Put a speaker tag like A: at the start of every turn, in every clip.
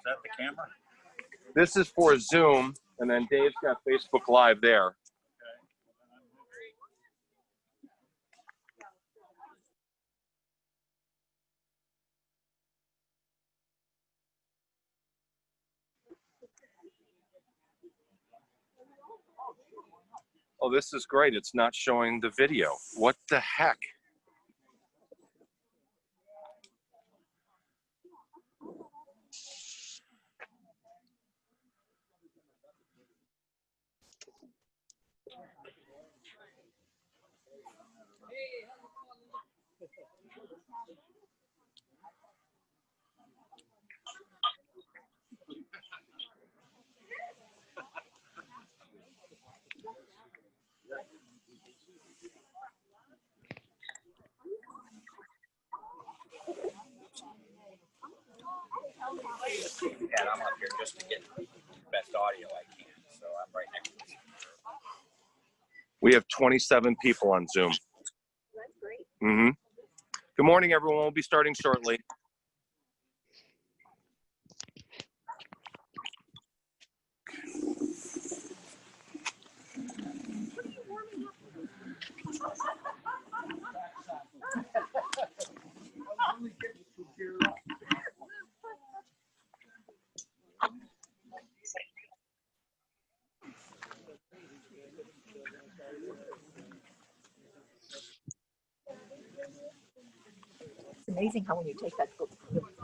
A: that the camera?
B: This is for Zoom, and then Dave's got Facebook Live there. Oh, this is great. It's not showing the video. What the heck?
A: And I'm up here just to get the best audio I can, so I'm right next to the computer.
B: We have 27 people on Zoom.
C: That's great.
B: Mm-hmm. Good morning, everyone. We'll be starting shortly.
C: It's amazing how when you take that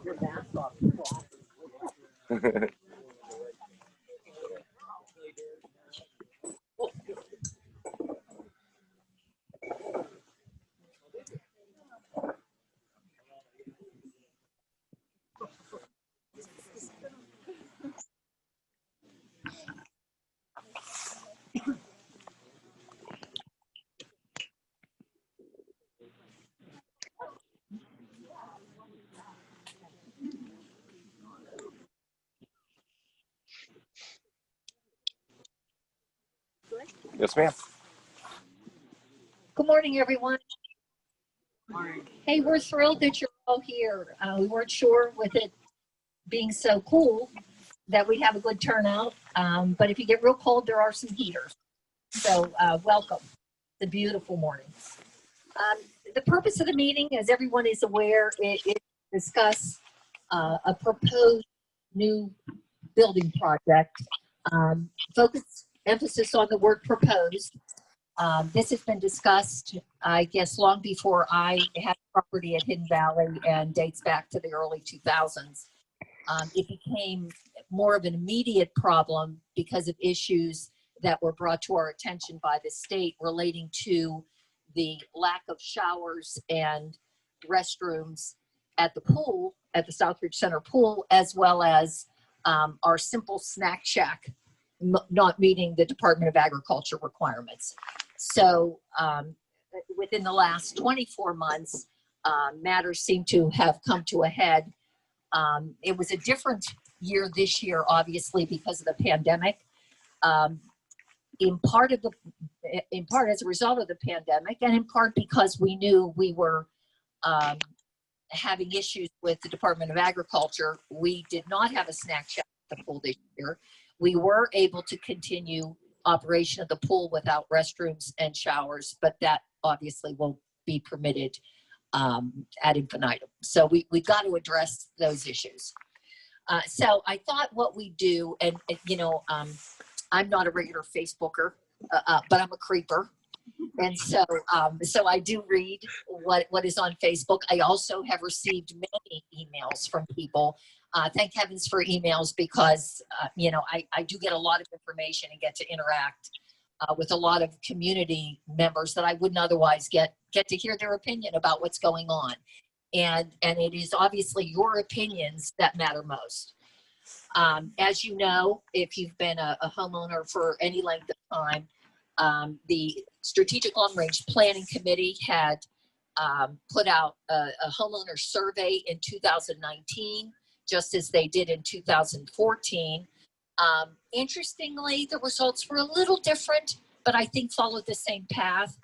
C: your mask off.
B: Yes, ma'am.
C: Good morning, everyone. Hey, we're thrilled that you're all here. We weren't sure with it being so cool that we'd have a good turnout. But if you get real cold, there are some heaters. So welcome. It's a beautiful morning. The purpose of the meeting, as everyone is aware, is to discuss a proposed new building project. Emphasis on the word proposed. This has been discussed, I guess, long before I had property at Hidden Valley and dates back to the early 2000s. It became more of an immediate problem because of issues that were brought to our attention by the state relating to the lack of showers and restrooms at the pool, at the Southridge Center pool, as well as our simple snack shack not meeting the Department of Agriculture requirements. So within the last 24 months, matters seem to have come to a head. It was a different year this year, obviously, because of the pandemic. In part as a result of the pandemic, and in part because we knew we were having issues with the Department of Agriculture, we did not have a snack shack at the pool this year. We were able to continue operation of the pool without restrooms and showers, but that obviously won't be permitted ad infinitum. So we got to address those issues. So I thought what we do, and you know, I'm not a regular Facebooker, but I'm a creeper. And so, so I do read what is on Facebook. I also have received many emails from people. Thank heavens for emails because, you know, I do get a lot of information and get to interact with a lot of community members that I wouldn't otherwise get to hear their opinion about what's going on. And it is obviously your opinions that matter most. As you know, if you've been a homeowner for any length of time, the Strategic Long Range Planning Committee had put out a homeowner survey in 2019, just as they did in 2014. Interestingly, the results were a little different, but I think followed the same path.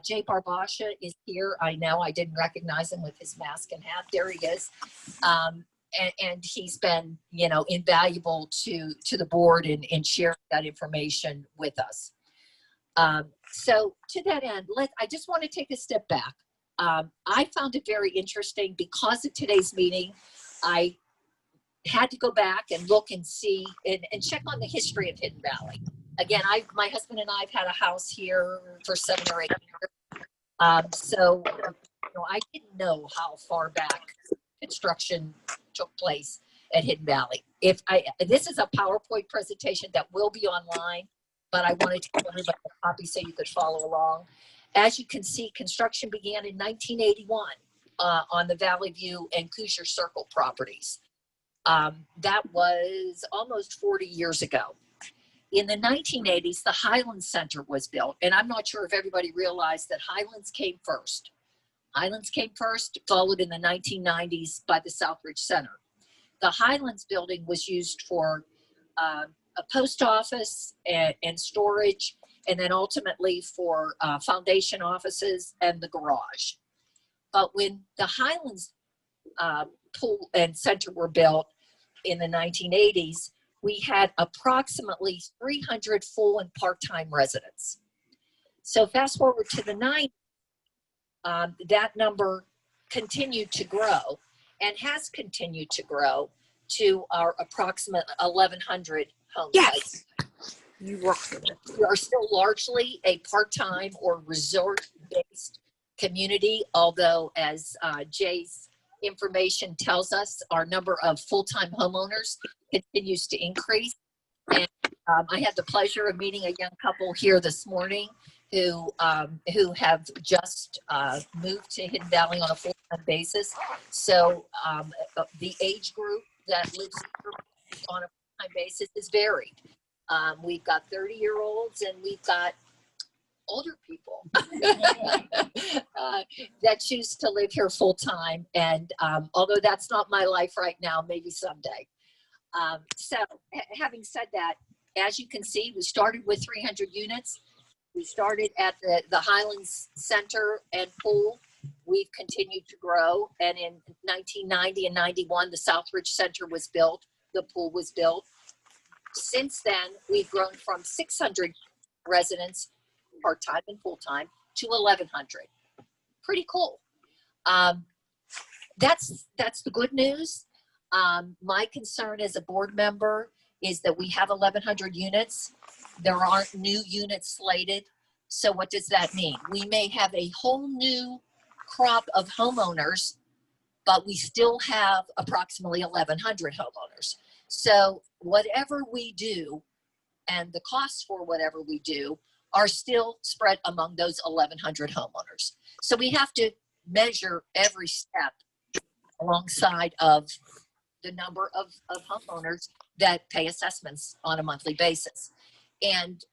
C: Jay Barbasha is here. I know I didn't recognize him with his mask and hat. There he is. and he's been, you know, invaluable to the board in sharing that information with us. So to that end, I just want to take a step back. I found it very interesting because of today's meeting. I had to go back and look and see and check on the history of Hidden Valley. Again, my husband and I have had a house here for 7 or 8 years. So, you know, I didn't know how far back construction took place at Hidden Valley. This is a PowerPoint presentation that will be online, but I wanted to give everybody a copy so you could follow along. As you can see, construction began in 1981 on the Valley View and Coosier Circle properties. That was almost 40 years ago. In the 1980s, the Highlands Center was built, and I'm not sure if everybody realized that Highlands came first. Highlands came first, followed in the 1990s by the Southridge Center. The Highlands building was used for a post office and storage, and then ultimately for foundation offices and the garage. But when the Highlands pool and center were built in the 1980s, we had approximately 300 full and part-time residents. So fast forward to the 90s, that number continued to grow and has continued to grow to our approximate 1,100 home sites.
D: You rock with it.
C: We are still largely a part-time or resort-based community, although as Jay's information tells us, our number of full-time homeowners continues to increase. And I had the pleasure of meeting a young couple here this morning who have just moved to Hidden Valley on a full-time basis. So the age group that lives here on a full-time basis is varied. We've got 30-year-olds and we've got older people that choose to live here full-time. And although that's not my life right now, maybe someday. So having said that, as you can see, we started with 300 units. We started at the Highlands Center and pool. We've continued to grow. And in 1990 and 91, the Southridge Center was built. The pool was built. Since then, we've grown from 600 residents, part-time and full-time, to 1,100. Pretty cool. That's the good news. My concern as a board member is that we have 1,100 units. There aren't new units slated. So what does that mean? We may have a whole new crop of homeowners, but we still have approximately 1,100 homeowners. So whatever we do and the costs for whatever we do are still spread among those 1,100 homeowners. So we have to measure every step alongside of the number of homeowners that pay assessments on a monthly basis. And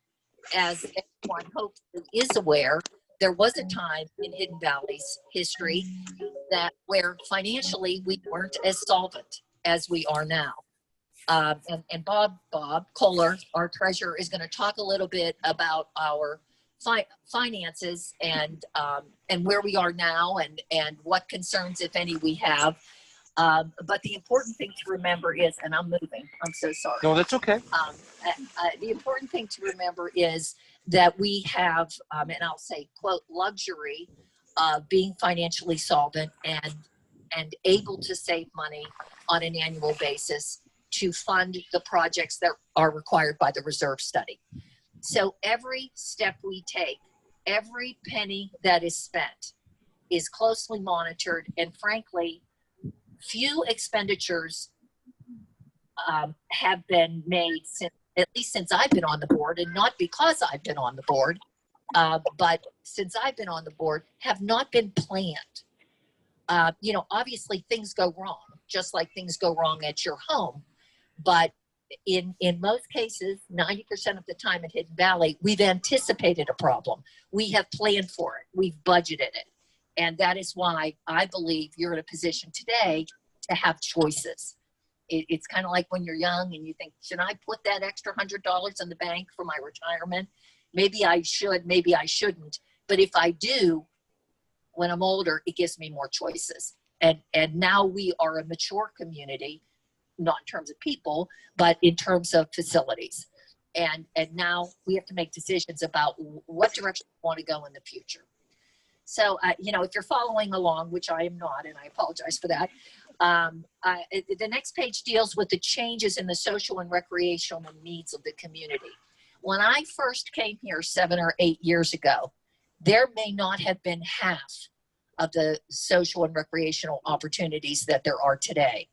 C: as everyone hopefully is aware, there was a time in Hidden Valley's history where financially we weren't as solvent as we are now. And Bob Kohler, our treasurer, is going to talk a little bit about our finances and where we are now and what concerns, if any, we have. But the important thing to remember is, and I'm moving, I'm so sorry.
B: No, that's okay.
C: The important thing to remember is that we have, and I'll say, quote, luxury of being financially solvent and able to save money on an annual basis to fund the projects that are required by the reserve study. So every step we take, every penny that is spent is closely monitored, and frankly, few expenditures have been made at least since I've been on the board, and not because I've been on the board, but since I've been on the board, have not been planned. Obviously things go wrong, just like things go wrong at your home. But in most cases, 90% of the time at Hidden Valley, we've anticipated a problem. We have planned for it. We've budgeted it. And that is why I believe you're in a position today to have choices. It's kind of like when you're young and you think, should I put that extra $100 in the bank for my retirement? Maybe I should, maybe I shouldn't. But if I do, when I'm older, it gives me more choices. And now we are a mature community, not in terms of people, but in terms of facilities. And now we have to make decisions about what direction we want to go in the future. So, you know, if you're following along, which I am not, and I apologize for that, the next page deals with the changes in the social and recreational needs of the community. When I first came here 7 or 8 years ago, there may not have been half of the social and recreational opportunities that there are today.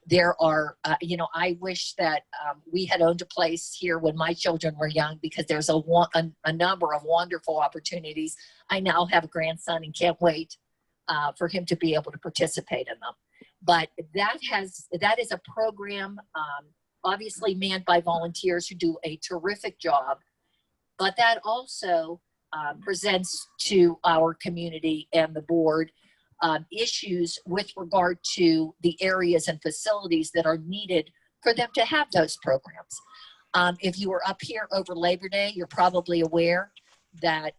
C: There are, you know, I wish that we had owned a place here when my children were young, because there's a number of wonderful opportunities. I now have a grandson and can't wait for him to be able to participate in them. But that is a program obviously manned by volunteers who do a terrific job, but that also presents to our community and the board issues with regard to the areas and facilities that are needed for them to have those programs. If you were up here over Labor Day, you're probably aware that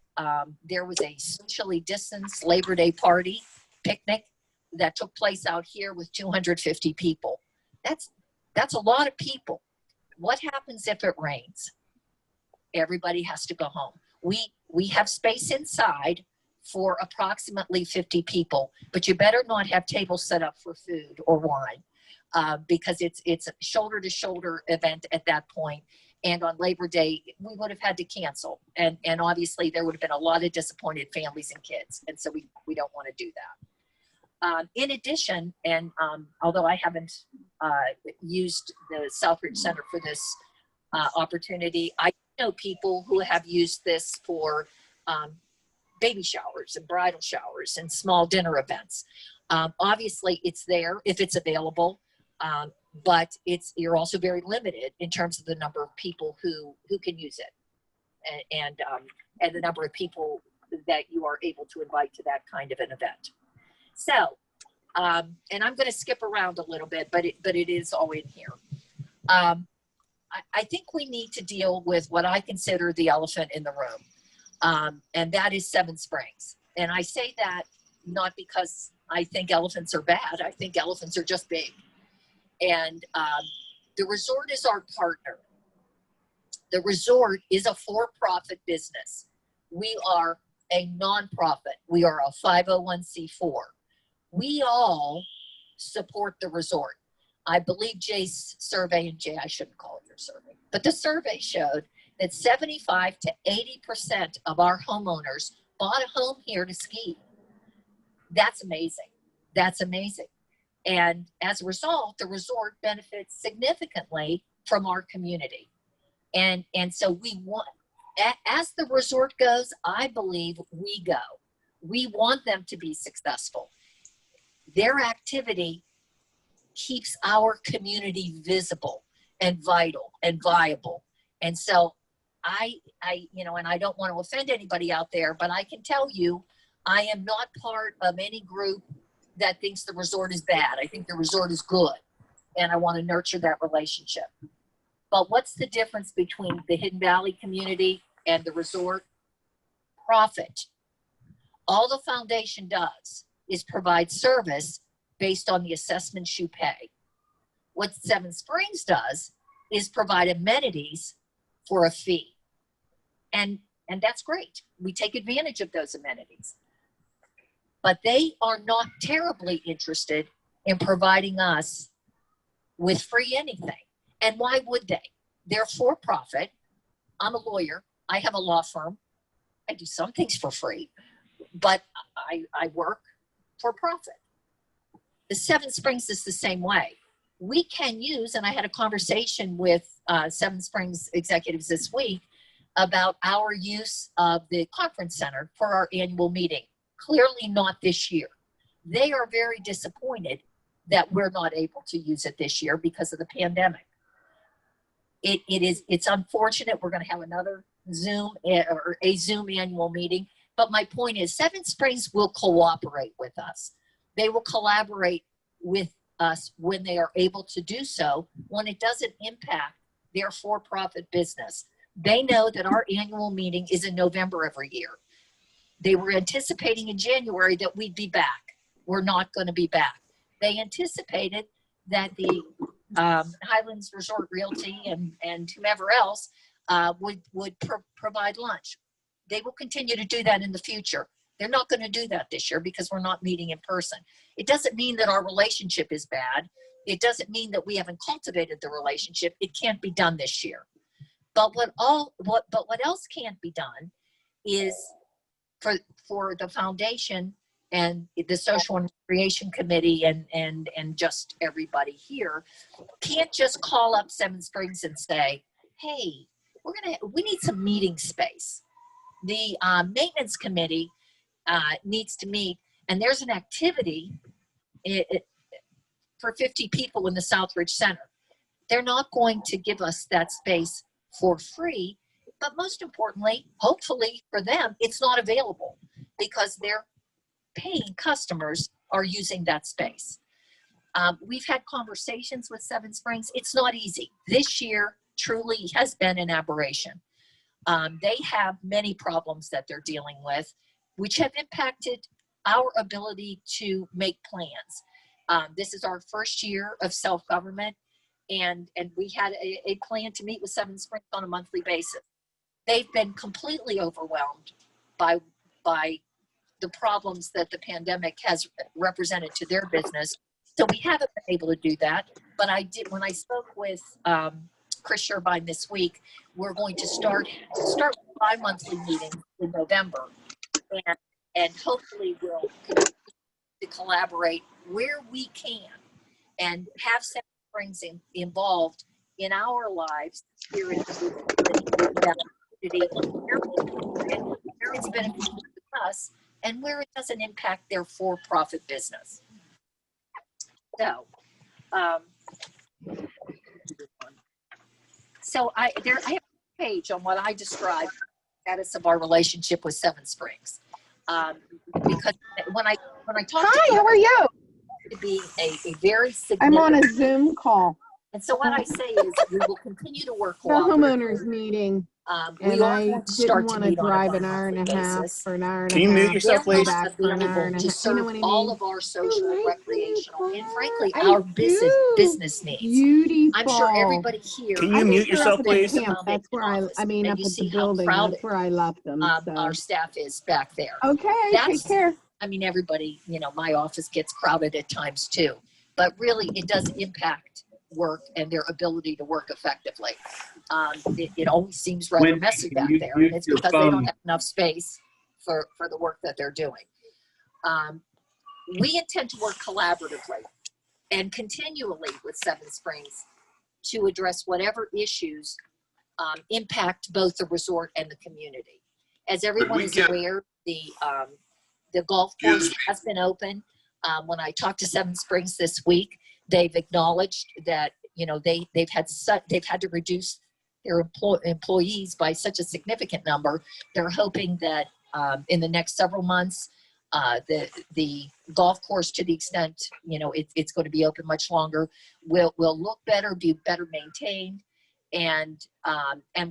C: there was a socially distanced Labor Day party picnic that took place out here with 250 people. That's a lot of people. What happens if it rains? Everybody has to go home. We have space inside for approximately 50 people, but you better not have tables set up for food or wine because it's a shoulder to shoulder event at that point. And on Labor Day, we would have had to cancel. And obviously there would have been a lot of disappointed families and kids. And so we don't want to do that. In addition, and although I haven't used the Southridge Center for this opportunity, I know people who have used this for baby showers and bridal showers and small dinner events. Obviously it's there if it's available, but you're also very limited in terms of the number of people who can use it and the number of people that you are able to invite to that kind of an event. So, and I'm going to skip around a little bit, but it is all in here. I think we need to deal with what I consider the elephant in the room. And that is Seven Springs. And I say that not because I think elephants are bad. I think elephants are just big. And the resort is our partner. The resort is a for-profit business. We are a nonprofit. We are a 501c4. We all support the resort. I believe Jay's survey, and Jay, I shouldn't call it your survey, but the survey showed that 75 to 80% of our homeowners bought a home here to ski. That's amazing. That's amazing. And as a result, the resort benefits significantly from our community. And so we want, as the resort goes, I believe we go. We want them to be successful. Their activity keeps our community visible and vital and viable. And so I, you know, and I don't want to offend anybody out there, but I can tell you, I am not part of any group that thinks the resort is bad. I think the resort is good, and I want to nurture that relationship. But what's the difference between the Hidden Valley community and the resort? Profit. All the foundation does is provide service based on the assessments you pay. What Seven Springs does is provide amenities for a fee. And that's great. We take advantage of those amenities. But they are not terribly interested in providing us with free anything. And why would they? They're for profit. I'm a lawyer. I have a law firm. I do some things for free, but I work for profit. The Seven Springs is the same way. We can use, and I had a conversation with Seven Springs executives this week about our use of the conference center for our annual meeting. Clearly not this year. They are very disappointed that we're not able to use it this year because of the pandemic. It's unfortunate. We're going to have another Zoom or a Zoom annual meeting. But my point is, Seven Springs will cooperate with us. They will collaborate with us when they are able to do so, when it doesn't impact their for-profit business. They know that our annual meeting is in November every year. They were anticipating in January that we'd be back. were not going to be back. They anticipated that the Highlands Resort Realty and whomever else would provide lunch. They will continue to do that in the future. They're not going to do that this year because we're not meeting in person. It doesn't mean that our relationship is bad. It doesn't mean that we haven't cultivated the relationship. It can't be done this year. But what else can't be done is for the foundation and the Social and Recreation Committee and just everybody here can't just call up Seven Springs and say, hey, we need some meeting space. The maintenance committee needs to meet, and there's an activity for 50 people in the Southridge Center. They're not going to give us that space for free, but most importantly, hopefully for them, it's not available because their paying customers are using that space. We've had conversations with Seven Springs. It's not easy. This year truly has been an aberration. They have many problems that they're dealing with, which have impacted our ability to make plans. This is our first year of self-government, and we had a plan to meet with Seven Springs on a monthly basis. They've been completely overwhelmed by the problems that the pandemic has represented to their business. So we haven't been able to do that. But I did, when I spoke with Chris Shervine this week, we're going to start with bi-monthly meetings in November, and hopefully we'll continue to collaborate where we can and have Seven Springs involved in our lives here in the community, where it's beneficial to us and where it doesn't impact their for-profit business. So, I have a page on what I described the status of our relationship with Seven Springs. Because when I talk
E: Hi, how are you?
C: to be a very significant.
E: I'm on a Zoom call.
C: And so what I say is we will continue to work
E: The
C: cooperatively.
E: homeowners meeting,
C: We
E: and
C: are
E: I
C: going to start
E: didn't
C: to
E: want to
C: meet on a
E: drive an hour and a
C: bi-monthly
E: half
C: basis.
E: for an hour and
A: Can you
E: a
A: mute
E: half.
A: yourself,
C: They're
A: please?
C: not
E: Back for an hour
C: available
E: and a
C: to
E: half. You know
C: serve
E: what I
C: all
E: mean?
C: of our social,
E: Oh,
C: recreational, and frankly,
E: I
C: our
E: do.
C: business needs.
E: Beautiful.
C: I'm sure everybody here.
A: Can you
E: I
A: mute
E: think they're
A: yourself,
E: up at the
A: please?
E: camp. That's where
C: office,
E: I mean,
C: and
E: up
C: you
E: at
C: see
E: the
C: how
E: building.
C: crowded
E: That's where I left them. So.
C: our staff is back there.
E: Okay,
C: That's-
E: take care.
C: I mean, everybody, my office gets crowded at times too, but really it does impact work and their ability to work effectively. It always seems rather messy back there, and it's because they don't have enough space for the work that they're doing. We intend to work collaboratively and continually with Seven Springs to address whatever issues impact both the resort and the community. As everyone is aware, the golf course has been open. When I talked to Seven Springs this week, they've acknowledged that they've had to reduce their employees by such a significant number. They're hoping that in the next several months, the golf course, to the extent it's going to be open much longer, will look better, be better maintained, and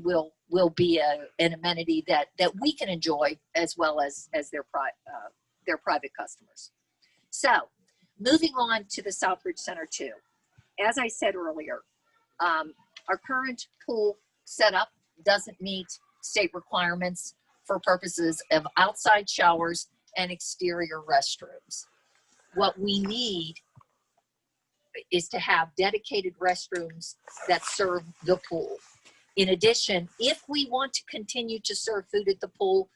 C: will be an amenity that we can enjoy as well as their private customers. So, moving on to the Southridge Center 2. As I said earlier, our current pool setup doesn't meet state requirements for purposes of outside showers and exterior restrooms. What we need is to have dedicated restrooms that serve the pool. In addition, if we want to continue to serve food at the pool,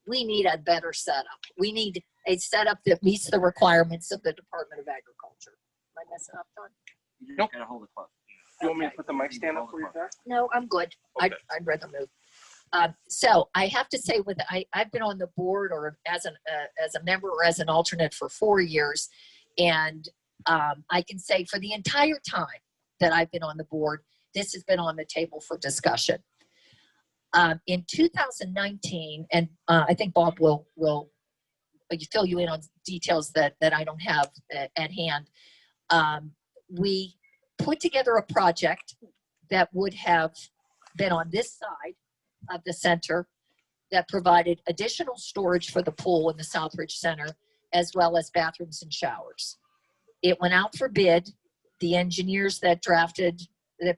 C: we need a better setup. We need a setup that meets the requirements of the Department of Agriculture. Am I messing up, John?
B: Nope.
A: Gotta hold it close.
B: You want me to put the mic stand up for you there?
C: No, I'm good.
B: Okay.
C: I'd rather move. So I have to say, I've been on the board or as a member or as an alternate for 4 years, and I can say for the entire time that I've been on the board, this has been on the table for discussion. In 2019, and I think Bob will fill you in on details that I don't have at hand. We put together a project that would have been on this side of the center that provided additional storage for the pool in the Southridge Center as well as bathrooms and showers. It went out for bid. The engineers that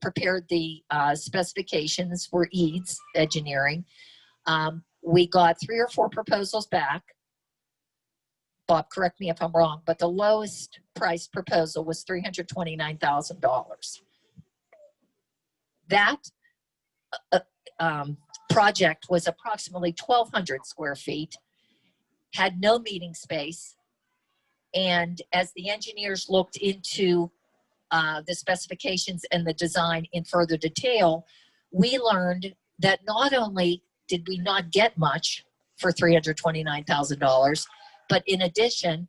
C: prepared the specifications were Eads Engineering. We got 3 or 4 proposals back. Bob, correct me if I'm wrong, but the lowest price proposal was $329,000. That project was approximately 1,200 square feet, had no meeting space, and as the engineers looked into the specifications and the design in further detail, we learned that not only did we not get much for $329,000, but in addition,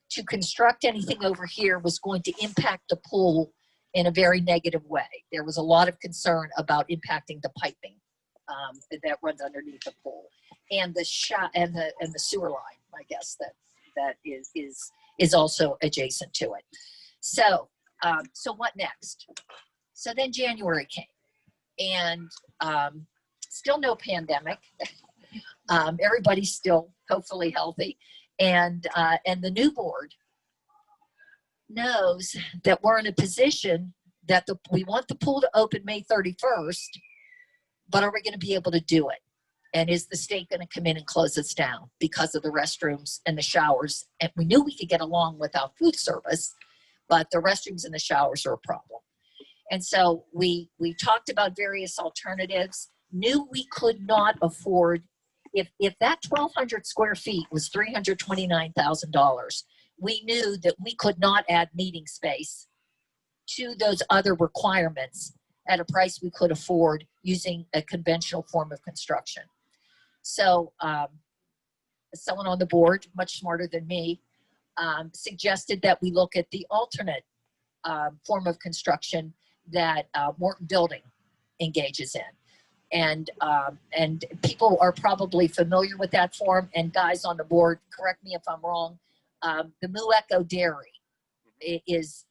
C: to construct anything over here was going to impact the pool in a very negative way. There was a lot of concern about impacting the piping that runs underneath the pool, and the sewer line, I guess, that is also adjacent to it. So what next? So then January came, and still no pandemic. Everybody's still hopefully healthy, and the new board knows that we're in a position that we want the pool to open May 31st, but are we going to be able to do it? And is the state going to come in and close us down because of the restrooms and the showers? And we knew we could get along without food service, but the restrooms and the showers are a problem. And so we talked about various alternatives, knew we could not afford, if that 1,200 square feet was $329,000, we knew that we could not add meeting space to those other requirements at a price we could afford using a conventional form of construction. So someone on the board, much smarter than me, suggested that we look at the alternate form of construction that Morton Building engages in. And people are probably familiar with that form, and guys on the board, correct me if I'm wrong, the Mueco Dairy is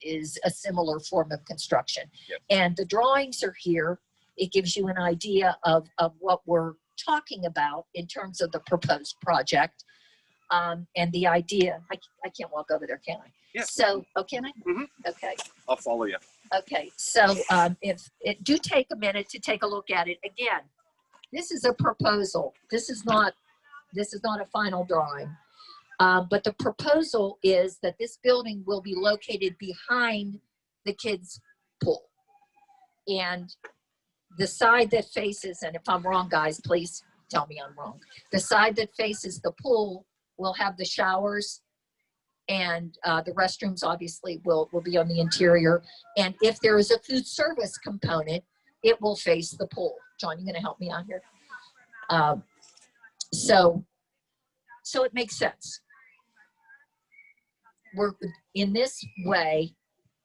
C: a similar form of construction.
B: Yep.
C: And the drawings are here. It gives you an idea of what we're talking about in terms of the proposed project. And the idea, I can't walk over there, can I?
B: Yeah.
C: So, oh, can I?
B: Mhm.
C: Okay.
B: I'll follow you.
C: Okay, so do take a minute to take a look at it. Again, this is a proposal. This is not a final drawing. But the proposal is that this building will be located behind the kids' pool. And the side that faces, and if I'm wrong, guys, please tell me I'm wrong. The side that faces the pool will have the showers, and the restrooms obviously will be on the interior. And if there is a food service component, it will face the pool. John, you gonna help me out here? So it makes sense. We're in this way,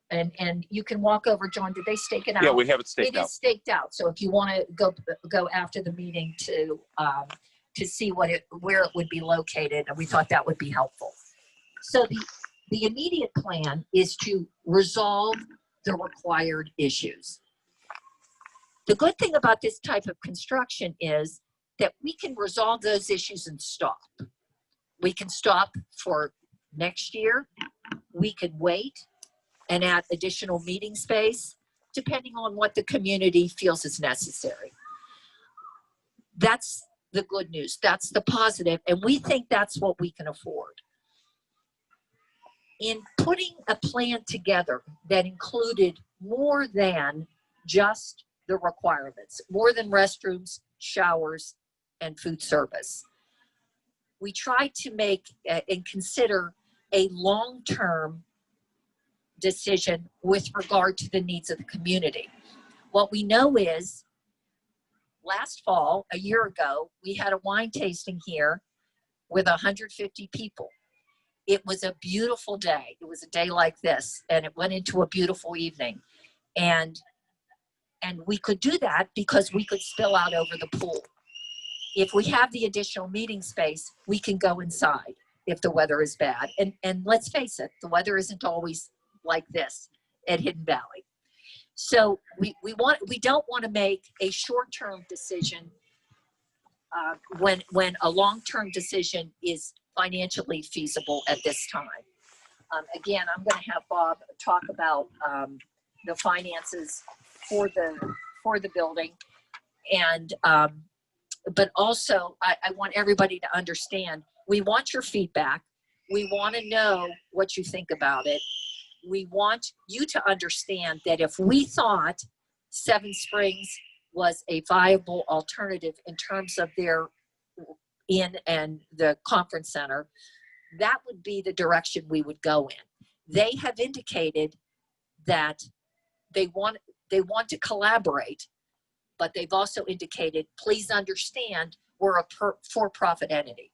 C: and you can walk over, John, did they stake it out?
B: Yeah, we have it staked
C: It
B: out.
C: is staked out. So if you want to go after the meeting to see where it would be located, and we thought that would be helpful. So the immediate plan is to resolve the required issues. The good thing about this type of construction is that we can resolve those issues and stop. We can stop for next year. We can wait and add additional meeting space, depending on what the community feels is necessary. That's the good news. That's the positive, and we think that's what we can afford. In putting a plan together that included more than just the requirements, more than restrooms, showers, and food service, we tried to make and consider a long-term decision with regard to the needs of the community. What we know is last fall, a year ago, we had a wine tasting here with 150 people. It was a beautiful day. It was a day like this, and it went into a beautiful evening. And we could do that because we could spill out over the pool. If we have the additional meeting space, we can go inside if the weather is bad. And let's face it, the weather isn't always like this at Hidden Valley. So we don't want to make a short-term decision when a long-term decision is financially feasible at this time. Again, I'm going to have Bob talk about the finances for the building, and but also I want everybody to understand, we want your feedback. We want to know what you think about it. We want you to understand that if we thought Seven Springs was a viable alternative in terms of their inn and the conference center, that would be the direction we would go in. They have indicated that they want to collaborate, but they've also indicated, please understand, we're a for-profit entity.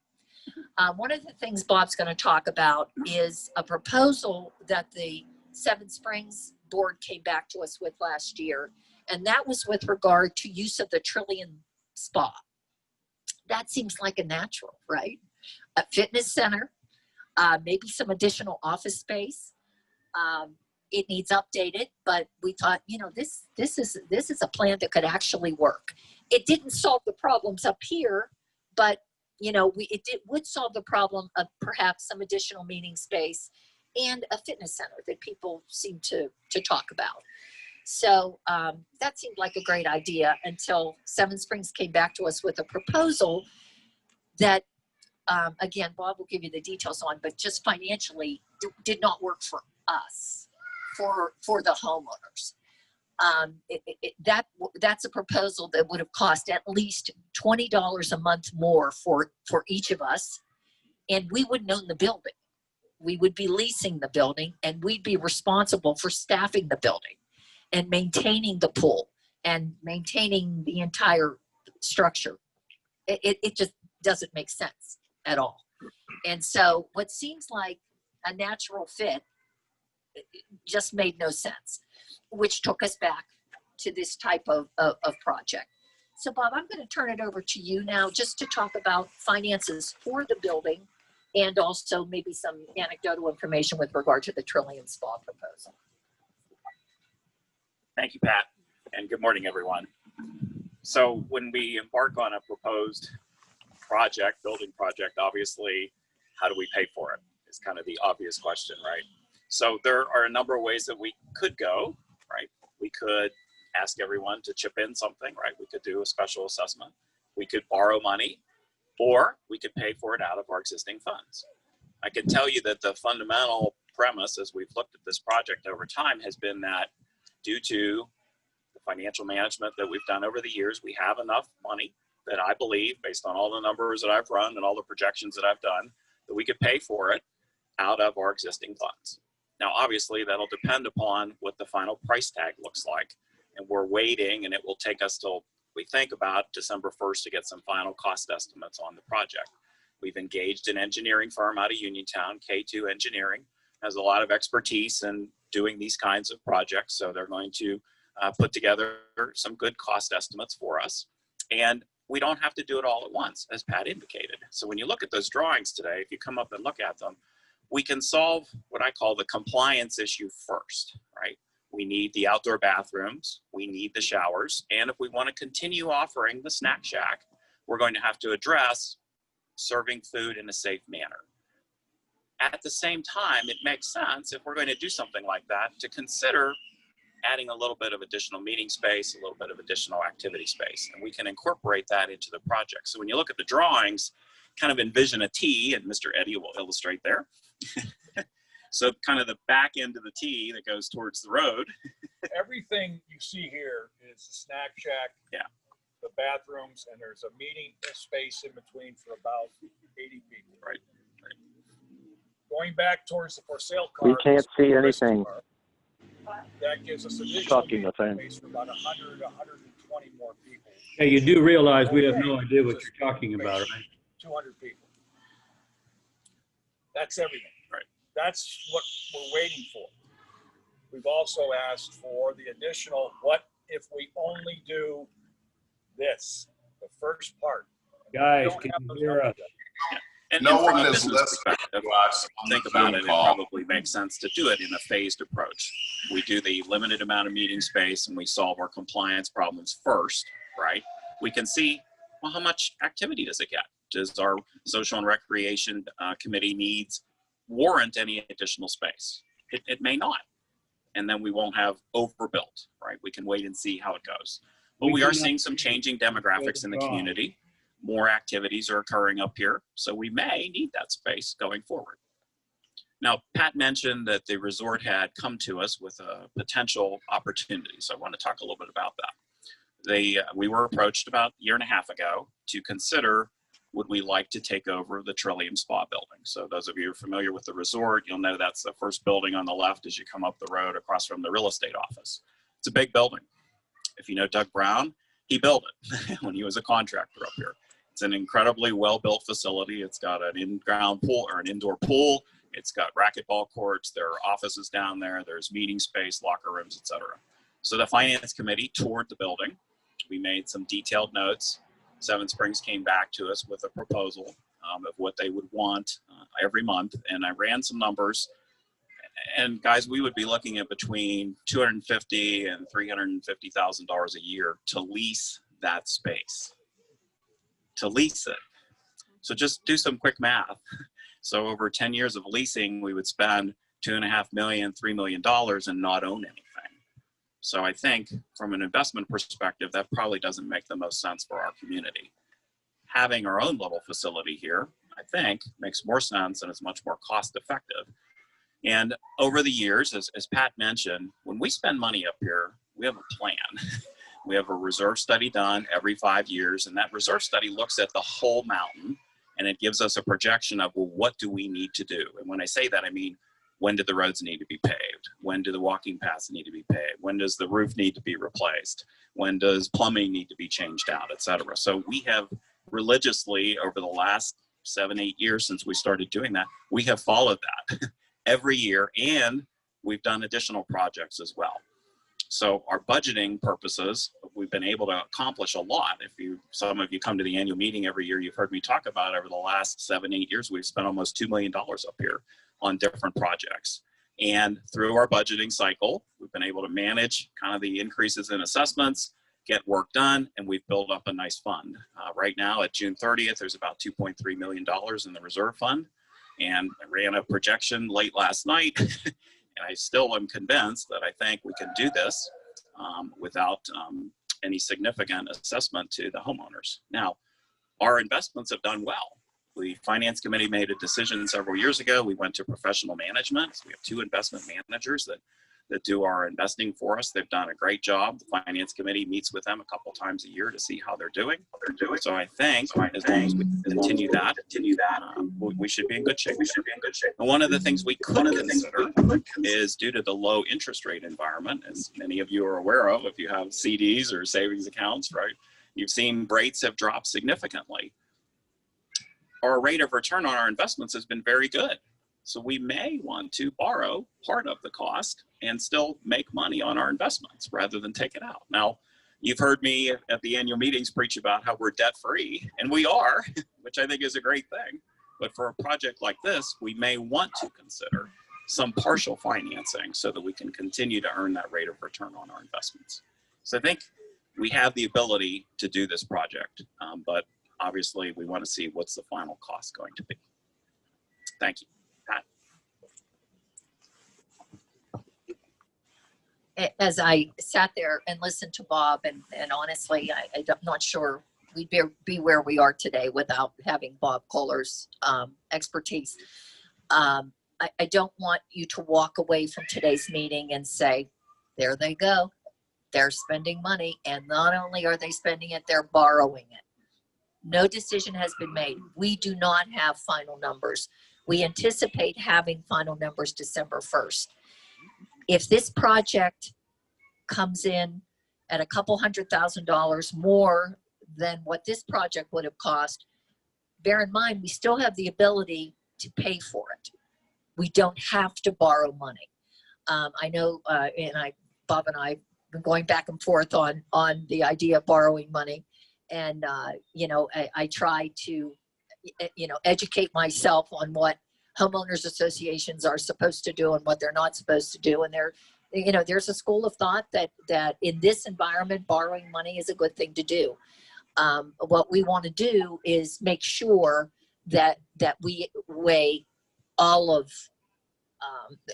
C: One of the things Bob's going to talk about is a proposal that the Seven Springs board came back to us with last year, and that was with regard to use of the Trillium Spa. That seems like a natural, right? A fitness center, maybe some additional office space. It needs updated, but we thought, you know, this is a plan that could actually work. It didn't solve the problems up here, but you know, it would solve the problem of perhaps some additional meeting space and a fitness center that people seem to talk about. So that seemed like a great idea until Seven Springs came back to us with a proposal that, again, Bob will give you the details on, but just financially did not work for us, for the homeowners. That's a proposal that would have cost at least $20 a month more for each of us, and we wouldn't own the building. We would be leasing the building, and we'd be responsible for staffing the building and maintaining the pool and maintaining the entire structure. It just doesn't make sense at all. And so what seems like a natural fit just made no sense, which took us back to this type of project. So Bob, I'm going to turn it over to you now just to talk about finances for the building and also maybe some anecdotal information with regard to the Trillium Spa proposal.
A: Thank you, Pat, and good morning, everyone. So when we embark on a proposed building project, obviously, how do we pay for it? Is kind of the obvious question, right? So there are a number of ways that we could go, right? We could ask everyone to chip in something, right? We could do a special assessment. We could borrow money, or we could pay for it out of our existing funds. I can tell you that the fundamental premise as we've looked at this project over time has been that due to the financial management that we've done over the years, we have enough money that I believe, based on all the numbers that I've run and all the projections that I've done, that we could pay for it out of our existing funds. Now, obviously, that'll depend upon what the final price tag looks like. And we're waiting, and it will take us till we think about December 1st to get some final cost estimates on the project. We've engaged an engineering firm out of Uniontown, K2 Engineering, has a lot of expertise in doing these kinds of projects. So they're going to put together some good cost estimates for us. And we don't have to do it all at once, as Pat indicated. So when you look at those drawings today, if you come up and look at them, we can solve what I call the compliance issue first, right? We need the outdoor bathrooms, we need the showers, and if we want to continue offering the snack shack, we're going to have to address serving food in a safe manner. At the same time, it makes sense, if we're going to do something like that, to consider adding a little bit of additional meeting space, a little bit of additional activity space, and we can incorporate that into the project. So when you look at the drawings, kind of envision a T, and Mr. Eddie will illustrate there. So kind of the back end of the T that goes towards the road.
F: Everything you see here is the snack shack,
A: Yeah.
F: the bathrooms, and there's a meeting space in between for about 80 people.
A: Right.
F: Going back towards the for sale car.
G: We can't see anything.
F: That gives us additional
G: Sucking the
F: meeting
G: thing.
F: space for about 100, 120 more people,
H: Hey, you do realize we have no idea what you're talking about, right?
F: 200 people. That's everything.
A: Right.
F: That's what we're waiting for. We've also asked for the additional, what if we only do this, the first part?
H: Guys,
F: Don't
H: can
F: have
H: you
F: those
H: hear
F: numbers
H: us?
F: yet.
A: And
I: No
A: from
I: one
A: a
I: is
A: business
I: listening
A: perspective,
I: to us on
A: think
I: the
A: about
I: Zoom
A: it, it
I: call.
A: probably makes sense to do it in a phased approach. We do the limited amount of meeting space and we solve our compliance problems first, right? We can see Well, how much activity does it get? Does our social and recreation committee needs warrant any additional space? It may not. And then we won't have overbuilt, right? We can wait and see how it goes. But we are seeing some changing demographics in the community. More activities are occurring up here, so we may need that space going forward. Now, Pat mentioned that the resort had come to us with a potential opportunity, so I want to talk a little bit about that. We were approached about a year and a half ago to consider, would we like to take over the Trillium Spa building? So those of you who are familiar with the resort, you'll know that's the first building on the left as you come up the road across from the real estate office. It's a big building. If you know Doug Brown, he built it when he was a contractor up here. It's an incredibly well-built facility. It's got an in-ground pool or an indoor pool. It's got racquetball courts. There are offices down there. There's meeting space, locker rooms, etc. So the finance committee toured the building. We made some detailed notes. Seven Springs came back to us with a proposal of what they would want every month. And I ran some numbers. And guys, we would be looking at between $250,000 and $350,000 a year to lease that space. To lease it. So just do some quick math. So over 10 years of leasing, we would spend $2.5 million, $3 million and not own anything. So I think from an investment perspective, that probably doesn't make the most sense for our community. Having our own little facility here, I think, makes more sense and is much more cost effective. And over the years, as Pat mentioned, when we spend money up here, we have a plan. We have a reserve study done every 5 years, and that reserve study looks at the whole mountain, and it gives us a projection of, well, what do we need to do? And when I say that, I mean, when do the roads need to be paved? When do the walking paths need to be paved? When does the roof need to be replaced? When does plumbing need to be changed out, et cetera? So we have religiously, over the last 7-8 years since we started doing that, we have followed that every year, and we've done additional projects as well. So our budgeting purposes, we've been able to accomplish a lot. Some of you come to the annual meeting every year, you've heard me talk about over the last 7-8 years, we've spent almost $2 million up here on different projects. And through our budgeting cycle, we've been able to manage kind of the increases in assessments, get work done, and we've built up a nice fund. Right now at June 30th, there's about $2.3 million in the reserve fund. And I ran a projection late last night. And I still am convinced that I think we can do this without any significant assessment to the homeowners. Now, our investments have done well. The finance committee made a decision several years ago. We went to professional management. So we have 2 investment managers that do our investing for us. They've done a great job. The finance committee meets with them a couple times a year to see how they're doing. So I think as long as we continue that, we should be in good shape. And one of the things we could consider is, due to the low interest rate environment, as many of you are aware of, if you have CDs or savings accounts, right? You've seen rates have dropped significantly. Our rate of return on our investments has been very good. So we may want to borrow part of the cost and still make money on our investments rather than take it out. Now, you've heard me at the annual meetings preach about how we're debt free, and we are, which I think is a great thing. But for a project like this, we may want to consider some partial financing so that we can continue to earn that rate of return on our investments. So I think we have the ability to do this project, but obviously we want to see what's the final cost going to be. Thank you. Pat.
C: As I sat there and listened to Bob, and honestly, I'm not sure we'd be where we are today without having Bob Kohler's expertise. I don't want you to walk away from today's meeting and say, there they go. They're spending money, and not only are they spending it, they're borrowing it. No decision has been made. We do not have final numbers. We anticipate having final numbers December 1st. If this project comes in at a couple $100,000 more than what this project would have cost, bear in mind, we still have the ability to pay for it. We don't have to borrow money. I know, Bob and I have been going back and forth on the idea of borrowing money. And, I try to, educate myself on what homeowners associations are supposed to do and what they're not supposed to do. And there's a school of thought that in this environment, borrowing money is a good thing to do. what we want to do is make sure that we weigh all of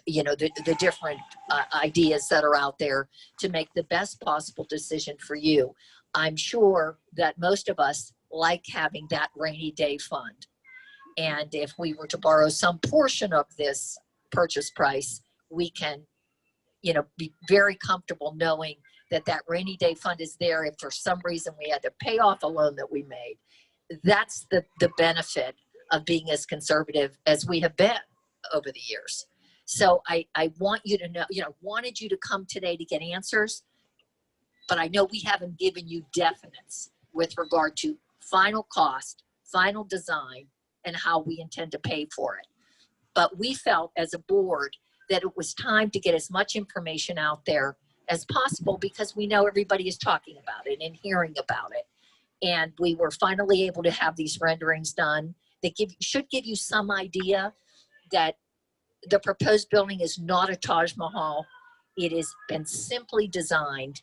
C: the different ideas that are out there to make the best possible decision for you. I'm sure that most of us like having that rainy day fund. And if we were to borrow some portion of this purchase price, we can, be very comfortable knowing that that rainy day fund is there. If for some reason we had to pay off a loan that we made, that's the benefit of being as conservative as we have been over the years. So I want you to know, wanted you to come today to get answers, but I know we haven't given you definites with regard to final cost, final design, and how we intend to pay for it. But we felt as a board that it was time to get as much information out there as possible because we know everybody is talking about it and hearing about it. And we were finally able to have these renderings done that should give you some idea that the proposed building is not a Taj Mahal. It has been simply designed.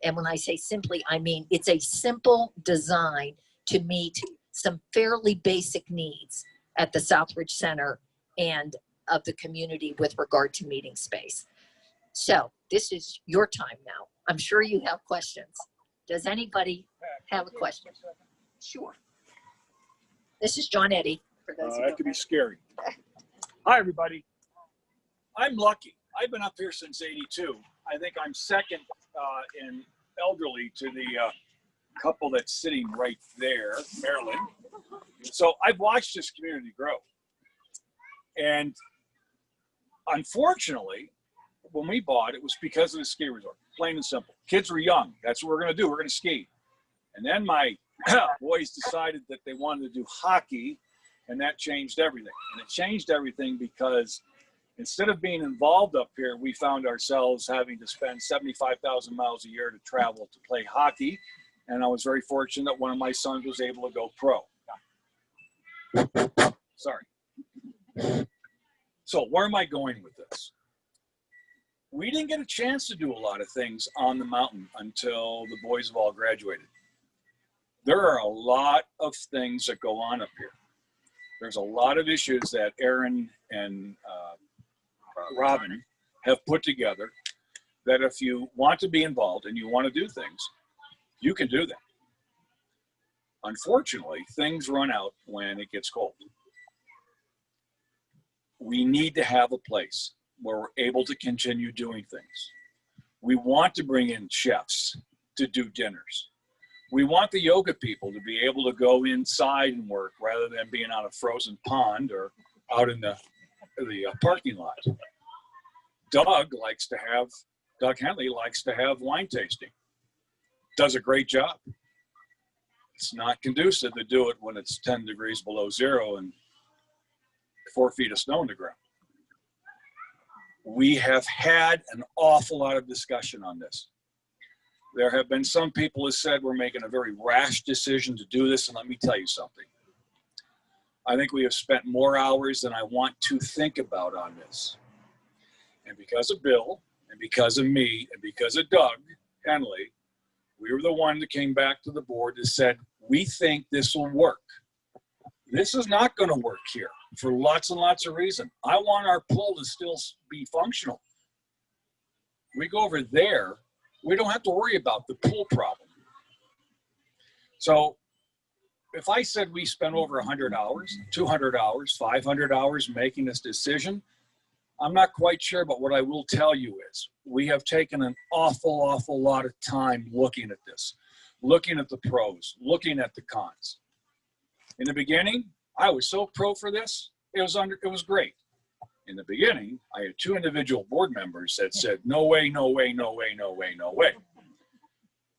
C: And when I say simply, I mean it's a simple design to meet some fairly basic needs at the Southridge Center and of the community with regard to meeting space. So this is your time now. I'm sure you have questions. Does anybody have a question? Sure. This is John Eddy. For those who
F: That
C: don't
F: could be
C: know.
F: scary. Hi, everybody. I'm lucky. I've been up here since '82. I think I'm second in elderly to the couple that's sitting right there, Marilyn. So I've watched this community grow. And unfortunately, when we bought it was because of the ski resort, plain and simple. Kids were young. That's what we're going to do. We're going to ski. And then my boys decided that they wanted to do hockey, and that changed everything. And it changed everything because instead of being involved up here, we found ourselves having to spend 75,000 miles a year to travel to play hockey. And I was very fortunate that one of my sons was able to go pro. Sorry. So where am I going with this? We didn't get a chance to do a lot of things on the mountain until the boys have all graduated. There are a lot of things that go on up here. There's a lot of issues that Aaron and Robin have put together that if you want to be involved and you want to do things, you can do that. Unfortunately, things run out when it gets cold. We need to have a place where we're able to continue doing things. We want to bring in chefs to do dinners. We want the yoga people to be able to go inside and work rather than being on a frozen pond or out in the parking lot. Doug Henley likes to have wine tasting. Does a great job. It's not conducive to do it when it's 10 degrees below zero and 4 feet of snow on the ground. We have had an awful lot of discussion on this. There have been some people who said we're making a very rash decision to do this, and let me tell you something. I think we have spent more hours than I want to think about on this. And because of Bill, and because of me, and because of Doug Henley, we were the one that came back to the board that said, we think this will work. This is not going to work here for lots and lots of reasons. I want our pool to still be functional. We go over there, we don't have to worry about the pool problem. So if I said we spent over 100 hours, 200 hours, 500 hours making this decision, I'm not quite sure, but what I will tell you is we have taken an awful lot of time looking at this, looking at the pros, looking at the cons. In the beginning, I was so pro for this, it was great. In the beginning, I had 2 individual board members that said, no way, no way, no way, no way, no way.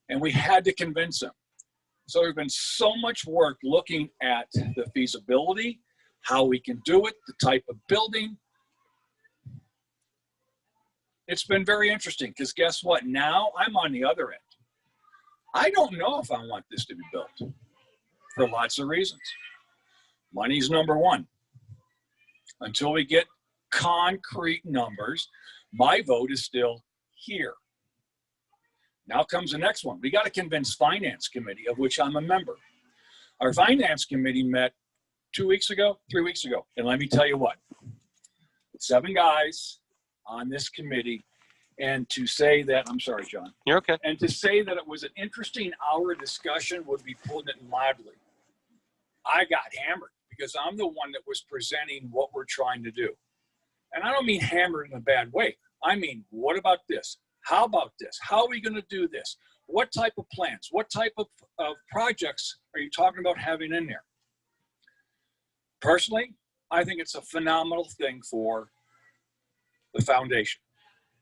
F: And we had to convince them. So there's been so much work looking at the feasibility, how we can do it, the type of building. It's been very interesting because guess what? Now I'm on the other end. I don't know if I want this to be built for lots of reasons. Money's number one. Until we get concrete numbers, my vote is still here. Now comes the next one. We got to convince Finance Committee, of which I'm a member. Our Finance Committee met 3 weeks ago. And let me tell you what, 7 guys on this committee, and to say that, I'm sorry, John,
B: You're okay.
F: and to say that it was an interesting hour discussion would be putting it mildly. I got hammered because I'm the one that was presenting what we're trying to do. And I don't mean hammered in a bad way. I mean, what about this? How about this? How are we going to do this? What type of plans? What type of projects are you talking about having in there? Personally, I think it's a phenomenal thing for the foundation.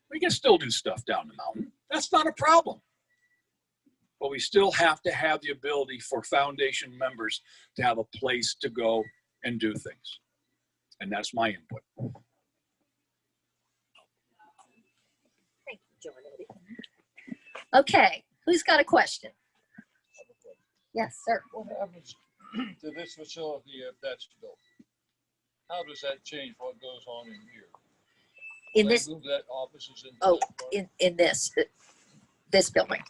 F: We can still do stuff down the mountain. That's not a problem. But we still have to have the ability for foundation members to have a place to go and do things. And that's my input.
C: Thank you, John Eddie. Okay, who's got a question? Yes, sir.
G: What happens to this facility if that's built? How does that change what goes on in here?
C: In
G: They
C: this,
G: move that offices into
C: oh,
G: that part?
C: in this building.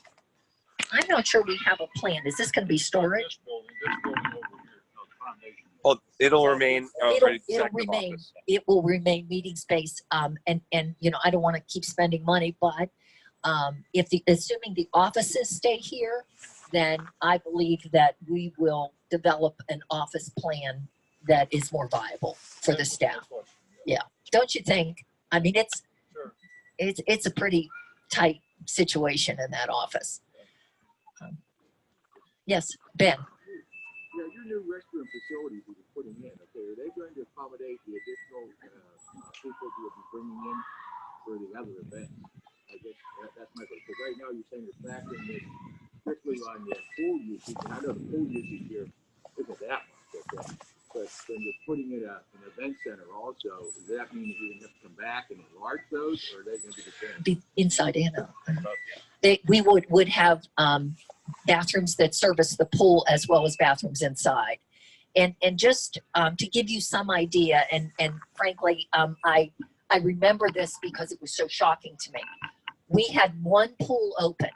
C: I'm not sure we have a plan. Is this going to be storage?
G: This building over here.
B: Well, it'll remain
C: It'll
B: executive
C: remain,
B: office.
C: it will remain meeting space. And, you know, I don't want to keep spending money, but assuming the offices stay here, then I believe that we will develop an office plan that is more viable for the staff. Don't you think? I mean,
G: Sure.
C: it's a pretty tight situation in that office. Yes, Ben.
I: Yeah, your new restroom facilities that you're putting in, okay, are they going to accommodate the additional people you'll be bringing in for the other events? I guess that's my question. Because right now you're saying you're factoring this strictly on the pool usage, and I know the pool usage here isn't that much, okay? But when you're putting in an event center also, does that mean that you're going to have to come back and enlarge those, or are they going to be the same?
C: Be inside and out. We would have bathrooms that service the pool as well as bathrooms inside. And just to give you some idea, and frankly, I remember this because it was so shocking to me. We had one pool open.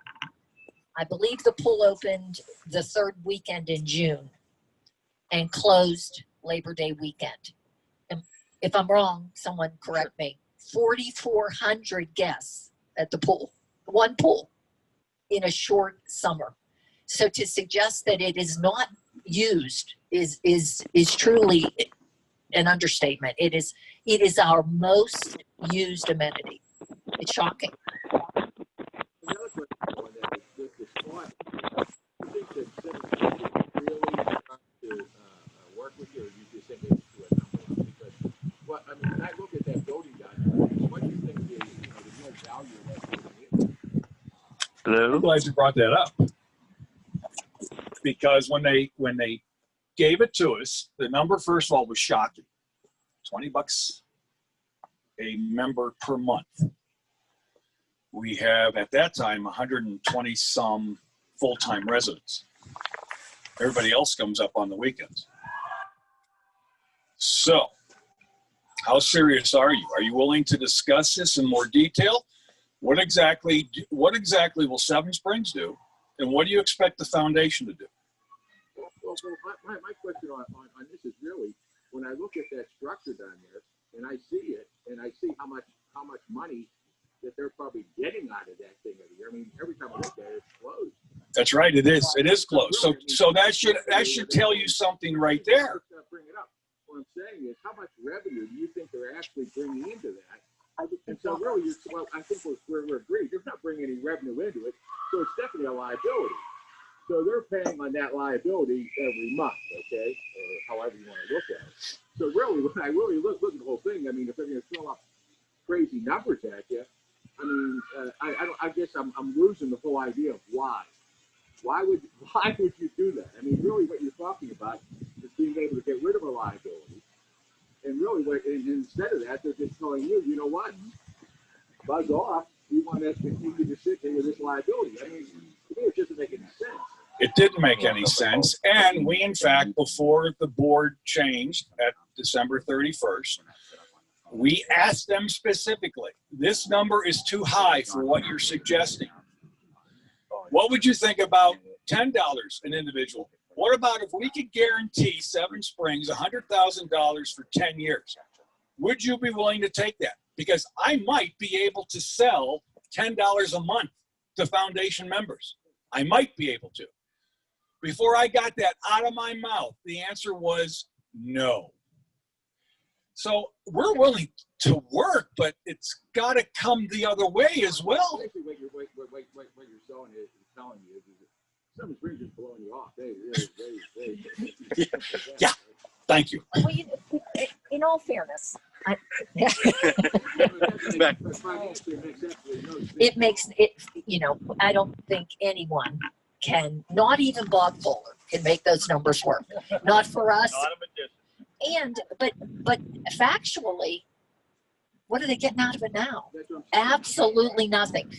C: I believe the pool opened the third weekend in June and closed Labor Day weekend. And if I'm wrong, someone correct me. 4,400 guests at the pool, one pool in a short summer. So to suggest that it is not used is truly an understatement. It is our most used amenity. It's shocking.
I: Another question on that is with the spot, do you think that Center really want to work with you, or do you just think it's to a number? Because, well, I mean, when I look at that building down, what do you think the real value of that building is?
B: Hello?
F: I'm glad you brought that up. Because when they gave it to us, the number, first of all, was shocking. $20 a member per month. We have, at that time, 120 some full-time residents. Everybody else comes up on the weekends. So, how serious are you? Are you willing to discuss this in more detail? What exactly will Seven Springs do? And what do you expect the foundation to do?
I: Well, my question on this is really, when I look at that structure down there, and I see it, and I see how much money that they're probably getting out of that thing every year. I mean, every time I look at it, it's closed.
F: That's right. It is. It is close. So that should tell you something right there.
I: Bring it up. What I'm saying is, how much revenue do you think they're actually bringing into that? And so really, I think we're agreed. They're not bringing any revenue into it, so it's definitely a liability. So they're paying on that liability every month, okay, or however you want to look at it. So really, when I really look at the whole thing, I mean, if they're going to throw up crazy numbers at you, I mean, I guess I'm losing the whole idea of why. Why would you do that? I mean, really, what you're talking about is being able to get rid of a liability, and really, and instead of that, they're just telling you, you know what, buzz off. We want to continue to sit here with this liability. I mean, to me, it doesn't make any sense.
F: It didn't make any sense. And we, in fact, before the board changed at December 31st, we asked them specifically, this number is too high for what you're suggesting. What would you think about $10 an individual? What about if we could guarantee Seven Springs $100,000 for 10 years? Would you be willing to take that? Because I might be able to sell $10 a month to foundation members. I might be able to. Before I got that out of my mouth, the answer was no. So we're willing to work, but it's got to come the other way as well.
I: Basically, what you're showing is telling you is that Seven Springs is blowing you off. They
F: Yeah. Thank you.
C: Well, in all fairness, it makes it, I don't think anyone can, not even Bob Fuller, can make those numbers work. Not for us. But factually, what are they getting out of it now? Absolutely nothing.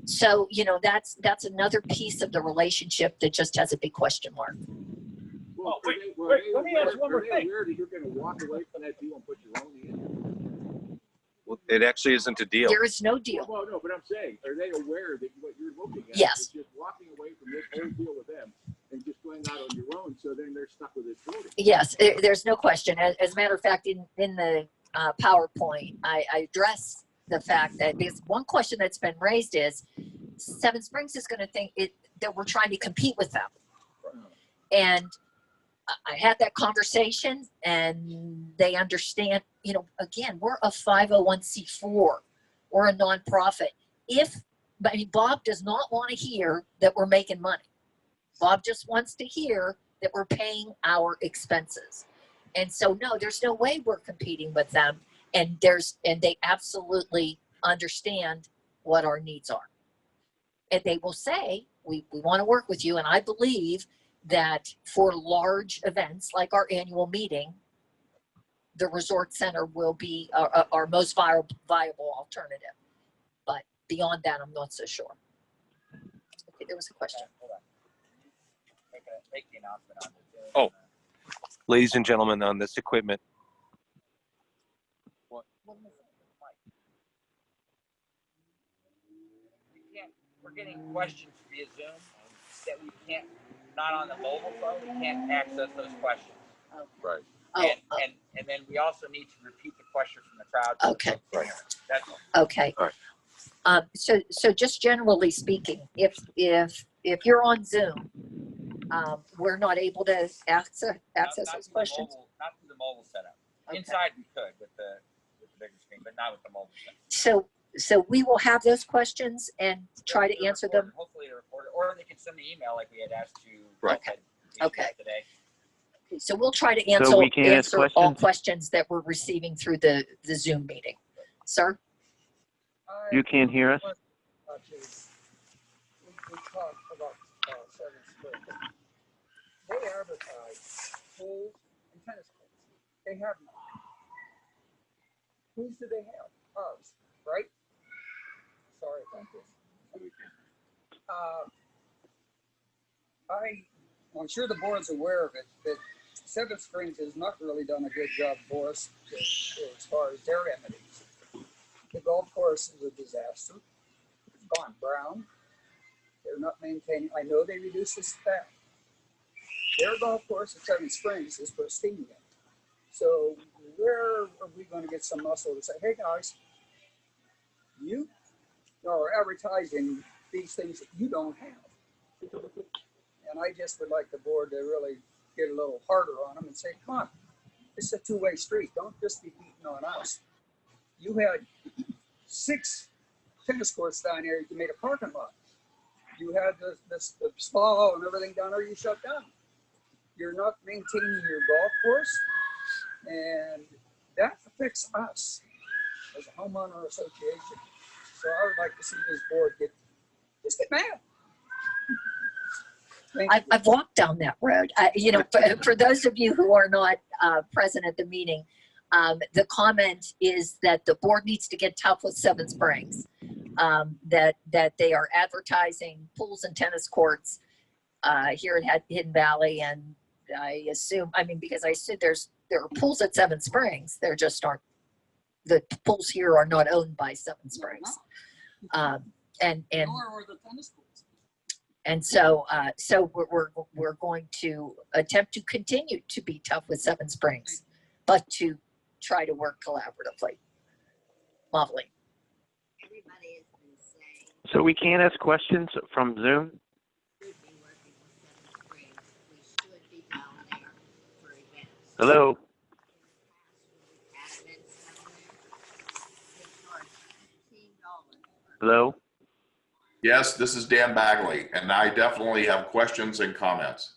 C: So, that's another piece of the relationship that just has a big question mark.
I: Well,
G: wait, let me ask one more thing.
I: Aware that you're going to walk away from that deal and put your own in?
B: Well, it actually isn't a deal.
C: There is no deal.
I: Well, no, but I'm saying, are they aware that what you're looking at
C: Yes.
I: is just walking away from this whole deal with them and just going out on your own, so then they're stuck with this building?
C: Yes, there's no question. As a matter of fact, in the PowerPoint, I address the fact that because one question that's been raised is Seven Springs is going to think that we're trying to compete with them. And I had that conversation and they understand, again, we're a 501c4. We're a nonprofit. Bob does not want to hear that we're making money. Bob just wants to hear that we're paying our expenses. And so, no, there's no way we're competing with them. And they absolutely understand what our needs are. And they will say, we want to work with you. And I believe that for large events like our annual meeting, the resort center will be our most viable alternative. But beyond that, I'm not so sure. Okay, there was a question.
B: Oh, ladies and gentlemen, on this equipment,
J: We're getting questions via Zoom that we can't, not on the mobile phone, we can't access those questions.
B: right.
J: And then we also need to repeat the question from the crowd.
C: Okay.
B: Right.
J: That's all.
C: Okay.
B: All right.
C: So just generally speaking, if you're on Zoom, we're not able to access
J: Not
C: those
J: through the
C: questions.
J: not through the mobile setup.
C: Okay.
J: Inside we could with the bigger screen, but not with the mobile setup.
C: So we will have those questions and try to answer them.
J: Hopefully to record it, or they can send the email like we had asked you.
B: Right.
C: Okay.
J: Today.
C: So we'll try to answer,
H: we can ask
C: answer all
H: questions?
C: questions that we're receiving through the Zoom meeting. Sir?
H: You can't hear us?
G: We talked about Seven Springs. They advertise pools and tennis courts. They have none. Whose do they have? Ours, right? Sorry about this. I'm sure the board's aware of it, that Seven Springs has not really done a good job for us as far as their amenities. The golf course is a disaster. It's gone brown. They're not maintaining. I know they reduced the staff. Their golf course at Seven Springs is pristine. So where are we going to get some muscle to say, hey guys, you are advertising these things that you don't have? And I just would like the board to really get a little harder on them and say, come on, it's a two-way street. Don't just be beating on us. You had 6 tennis courts down here. You made a parking lot. You had the spa and everything down there. You shut down. You're not maintaining your golf course, and that affects us as a homeowner association. So I would like to see this board get mad.
C: I've walked down that road. For those of you who are not present at the meeting, the comment is that the board needs to get tough with Seven Springs. That they are advertising pools and tennis courts here at Hidden Valley, and I assume, because I said there are pools at Seven Springs. There just aren't. The pools here are not owned by Seven Springs. And
G: Nor were the tennis courts.
C: And so, we're going to attempt to continue to be tough with Seven Springs, but to try to work collaboratively. Lovely.
K: So we can't ask questions from Zoom? Hello? Hello?
L: Yes, this is Dan Bagley, and I definitely have questions and comments.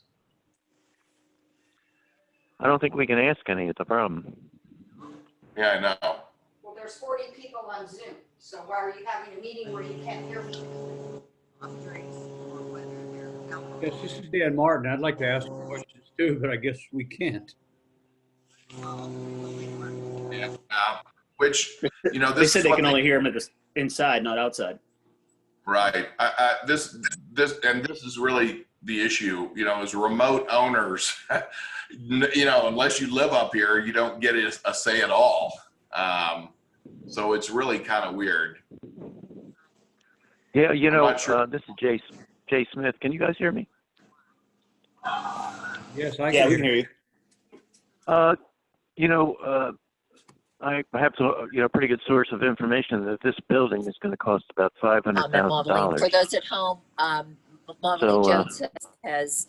K: I don't think we can ask any, it's a problem.
L: Yeah, I know.
M: Well, there's 40 people on Zoom, so why are you having a meeting where you can't hear people?
H: Yes, this is Dan Martin. I'd like to ask questions too, but I guess we can't.
L: Yeah. Which, you know,
N: They
L: this
N: said
L: is
N: they
L: what
N: can only hear him inside, not outside.
L: right. This is really the issue, you know, as remote owners, you know, unless you live up here, you don't get a say at all. So it's really kind of weird.
K: Yeah, you
L: I'm
K: know,
L: not sure.
K: this is Jay Smith. Can you guys hear me?
H: Yes, I
N: Yeah,
H: can
N: we can
H: hear
N: hear you.
K: You know, I have a pretty good source of information that this building is going to cost about $500,000.
C: For those at home, Marlene Jones has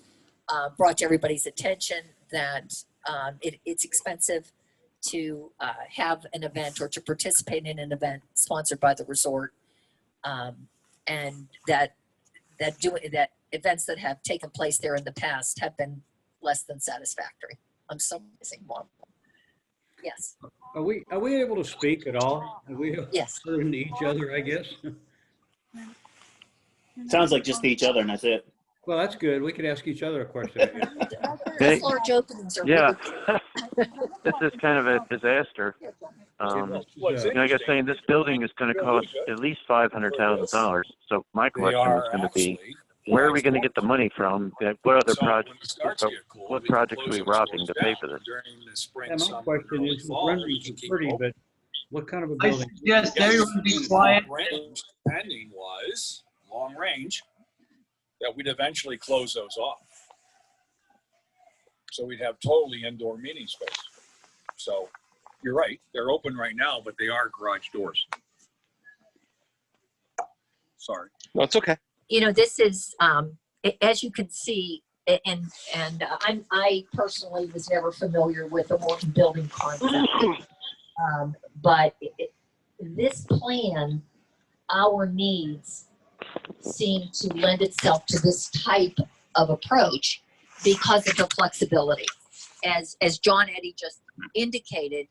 C: brought to everybody's attention that it's expensive to have an event or to participate in an event sponsored by the resort, and that events that have taken place there in the past have been less than satisfactory. I'm summarizing one. Yes.
H: Are we able to speak at all? Are we
C: Yes.
H: listening to each other, I guess?
N: Sounds like just each other, and that's it.
H: Well, that's good. We could ask each other a question, I guess.
C: These large openings are
K: Yeah.
C: really
K: This is kind of a disaster. You know, I guess saying this building is going to cost at least $500,000. So my question was going to be, where are we going to get the money from? What other projects? What projects are we robbing to pay for this?
H: Yeah, my question is, the renderings are pretty, but what kind of a building?
F: Yes, everyone be quiet. Pending was long range, that we'd eventually close those off. So we'd have totally indoor meeting space. So you're right, they're open right now, but they are garage doors. Sorry.
B: No, it's okay.
C: You know, this is, as you can see, and I personally was never familiar with the Morton building concept, but this plan, our needs seem to lend itself to this type of approach because of the flexibility. As John Eddy just indicated,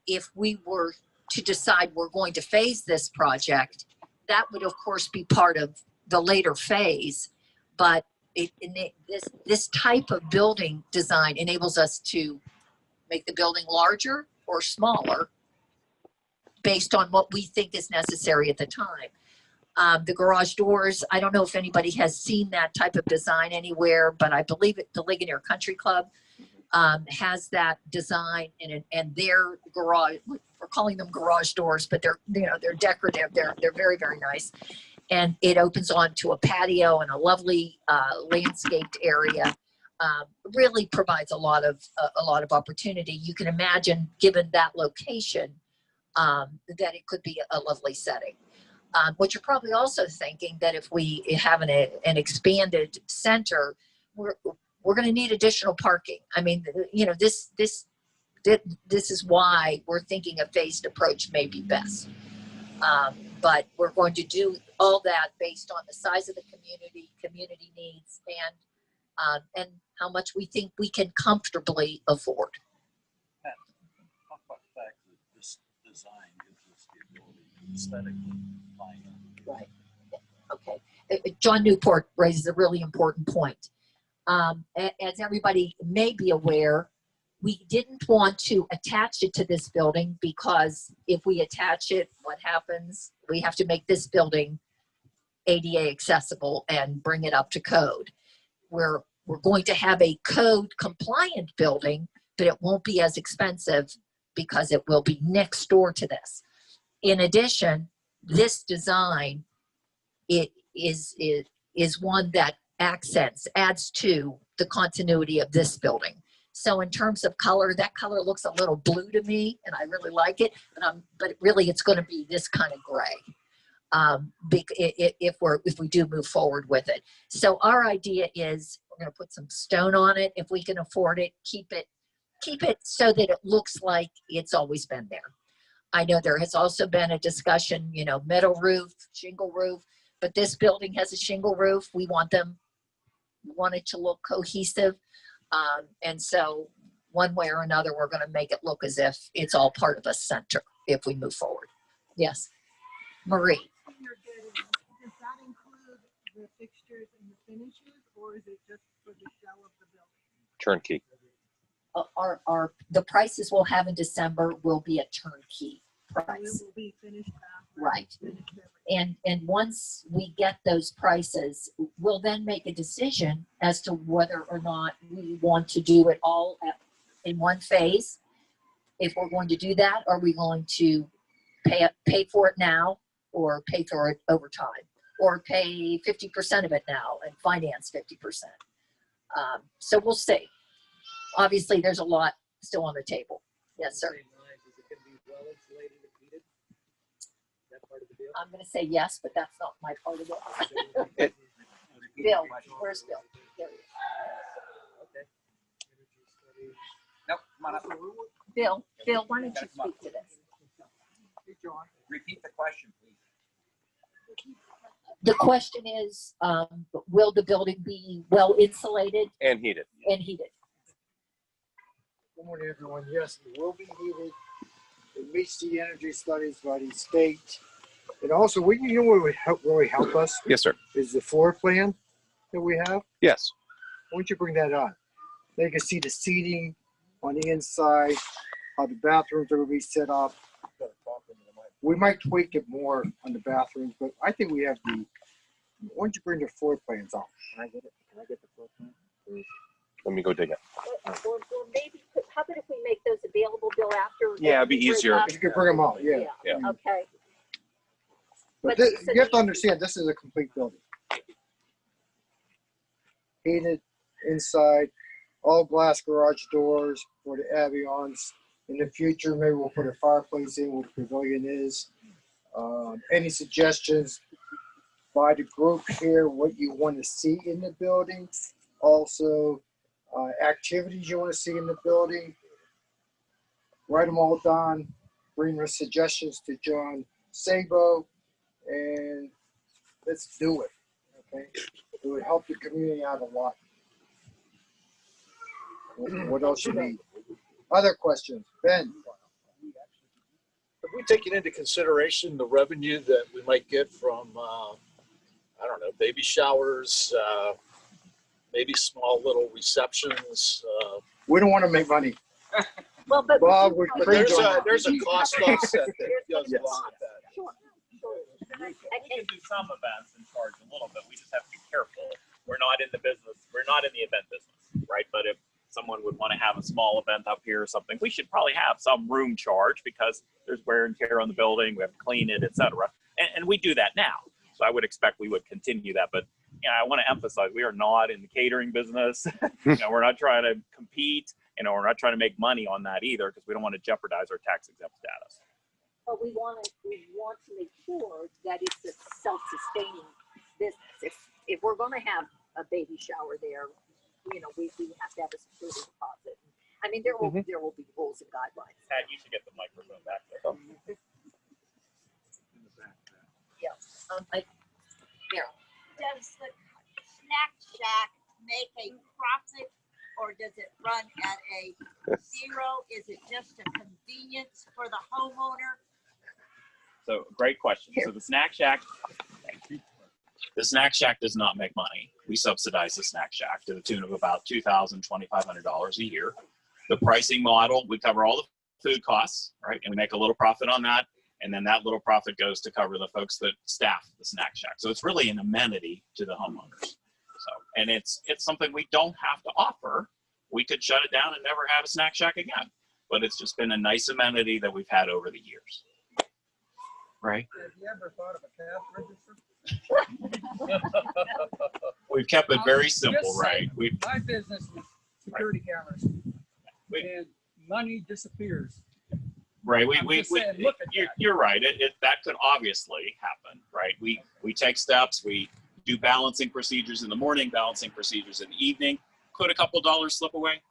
C: if we were to decide we're going to phase this project, that would of course be part of the later phase, but this type of building design enables us to make the building larger or smaller based on what we think is necessary at the time. The garage doors, I don't know if anybody has seen that type of design anywhere, but I believe the Ligonier Country Club has that design, and their garage, we're calling them garage doors, but they're decorative. They're very, very nice. And it opens onto a patio and a lovely landscaped area. Really provides a lot of opportunity. You can imagine, given that location, that it could be a lovely setting. But you're probably also thinking that if we have an expanded center, we're going to need additional parking. I mean, you know, this is why we're thinking a phased approach may be best. But we're going to do all that based on the size of the community needs, and how much we think we can comfortably afford.
F: Talk about the fact that this design gives us the ability to aesthetically line up.
C: Right. Okay. John Newport raises a really important point. As everybody may be aware, we didn't want to attach it to this building because if we attach it, what happens? We have to make this building ADA accessible and bring it up to code. We're going to have a code compliant building, but it won't be as expensive because it will be next door to this. In addition, this design, it is one that adds to the continuity of this building. So in terms of color, that color looks a little blue to me, and I really like it. But really, it's going to be this kind of gray if we do move forward with it. So our idea is we're going to put some stone on it if we can afford it. Keep it so that it looks like it's always been there. I know there has also been a discussion, metal roof, shingle roof, but this building has a shingle roof. We want it to look cohesive. And so one way or another, we're going to make it look as if it's all part of a center if we move forward. Yes. Marie.
D: Does that include the fixtures and the finishes, or is it just for the shell of the building?
B: Turnkey.
C: The prices we'll have in December will be a turnkey price.
D: It will be finished bathroom,
C: Right.
D: finished everything.
C: And once we get those prices, we'll then make a decision as to whether or not we want to do it all in one phase. If we're going to do that, are we going to pay for it now or pay for it over time? Or pay 50% of it now and finance 50%? So we'll see. Obviously, there's a lot still on the table. Yes, sir. I'm going to say yes, but that's not my part of it. Bill, where's Bill? There he is.
J: Nope, come on up.
C: Bill, why don't you speak to this?
J: Repeat the question, please.
C: The question is, will the building be well insulated
B: And heated.
C: and heated?
O: Good morning, everyone. Yes, it will be heated. It meets the energy studies by the state. And also, what would really help us
B: Yes, sir.
O: is the floor plan that we have.
B: Yes.
O: Why don't you bring that on? They can see the seating on the inside, how the bathrooms are going to be set up. We might tweak it more on the bathrooms, but I think we have the. Why don't you bring the floor plans on? Can I get it? Can I get the floor plan?
B: Let me go dig it.
C: Or maybe, how about if we make those available, Bill, after?
B: Yeah, it'd be easier.
O: You can bring them out, yeah.
C: Okay.
O: But you have to understand, this is a complete building. Heated inside, all glass garage doors for the Avions. In the future, maybe we'll put a fireplace in where the pavilion is. Any suggestions by the group here, what you want to see in the building? Also, activities you want to see in the building. Write them all down. Bring your suggestions to John Sabo, and let's do it. Okay, it would help the community out a lot. What else you need? Other questions, Ben?
P: Have we taken into consideration the revenue that we might get from, I don't know, baby showers, maybe small little receptions?
O: We don't want to make money.
C: Well, but
O: Bob,
P: But there's a cost offset that goes along with that.
A: We can do some events and charge a little bit. We just have to be careful. We're not in the business. We're not in the event business, right? But if someone would want to have a small event up here or something, we should probably have some room charge because there's wear and tear on the building. We have to clean it, etc. And we do that now. So I would expect we would continue that. But I want to emphasize we are not in the catering business. We're not trying to compete. We're not trying to make money on that either because we don't want to jeopardize our tax exempt status.
C: But we want to make sure that it's a self-sustaining business. If we're going to have a baby shower there, we have to have a security deposit. I mean, there will be rules and guidelines.
A: Pat, you should get the microphone back there.
C: Yeah. Meryl.
Q: Does the snack shack make a profit, or does it run at a zero? Is it just a convenience for the homeowner?
A: So great question. So the Snack Shack does not make money. We subsidize the Snack Shack to the tune of about $2,000, $2,500 a year. The pricing model, we cover all the food costs, right? And we make a little profit on that. And then that little profit goes to cover the folks that staff the Snack Shack. So it's really an amenity to the homeowners. So, and it's something we don't have to offer. We could shut it down and never have a Snack Shack again. But it's just been a nice amenity that we've had over the years. Right?
G: Have you ever thought of a cash register?
A: We've kept it very simple,
G: Just
A: right?
G: saying,
A: We
G: my business is security cameras, and money disappears.
A: right.
G: I'm just saying, look at that.
A: You're right. That could obviously happen, right? We take steps. We do balancing procedures in the morning, balancing procedures in the evening. Could a couple dollars slip away?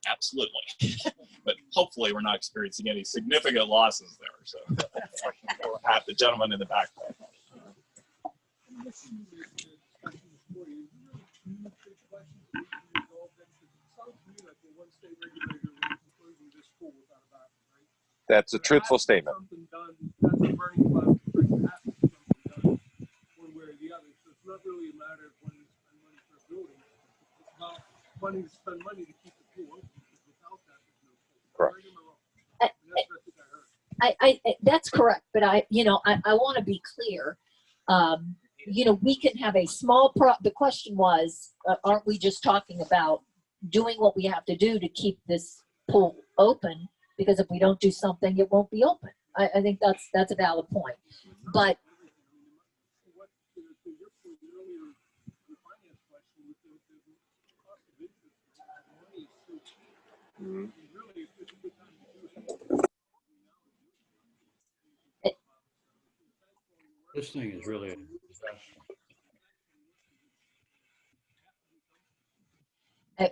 A: Absolutely. But hopefully we're not experiencing any significant losses there. So at the gentleman in the back.
B: That's a truthful statement.
I: Something done, that's a burning platform, has to be something done one way or the other. So it's not really a matter of when you spend money for a building. It's about money to spend money to keep the pool open. Because without that, there's no pool.
B: Correct.
I: Right or wrong? And that's what I think I heard.
C: That's correct, but I want to be clear. We can have a small the question was, aren't we just talking about doing what we have to do to keep this pool open? Because if we don't do something, it won't be open. I think that's a valid point. But
H: This thing is really a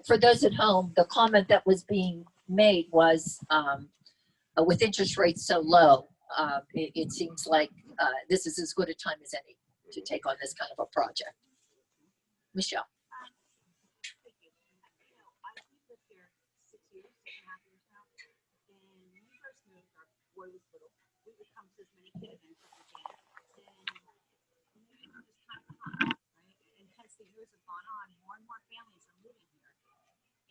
C: for those at home, the comment that was being made was with interest rates so low, it seems like this is as good a time as any to take on this kind of a project. Michelle.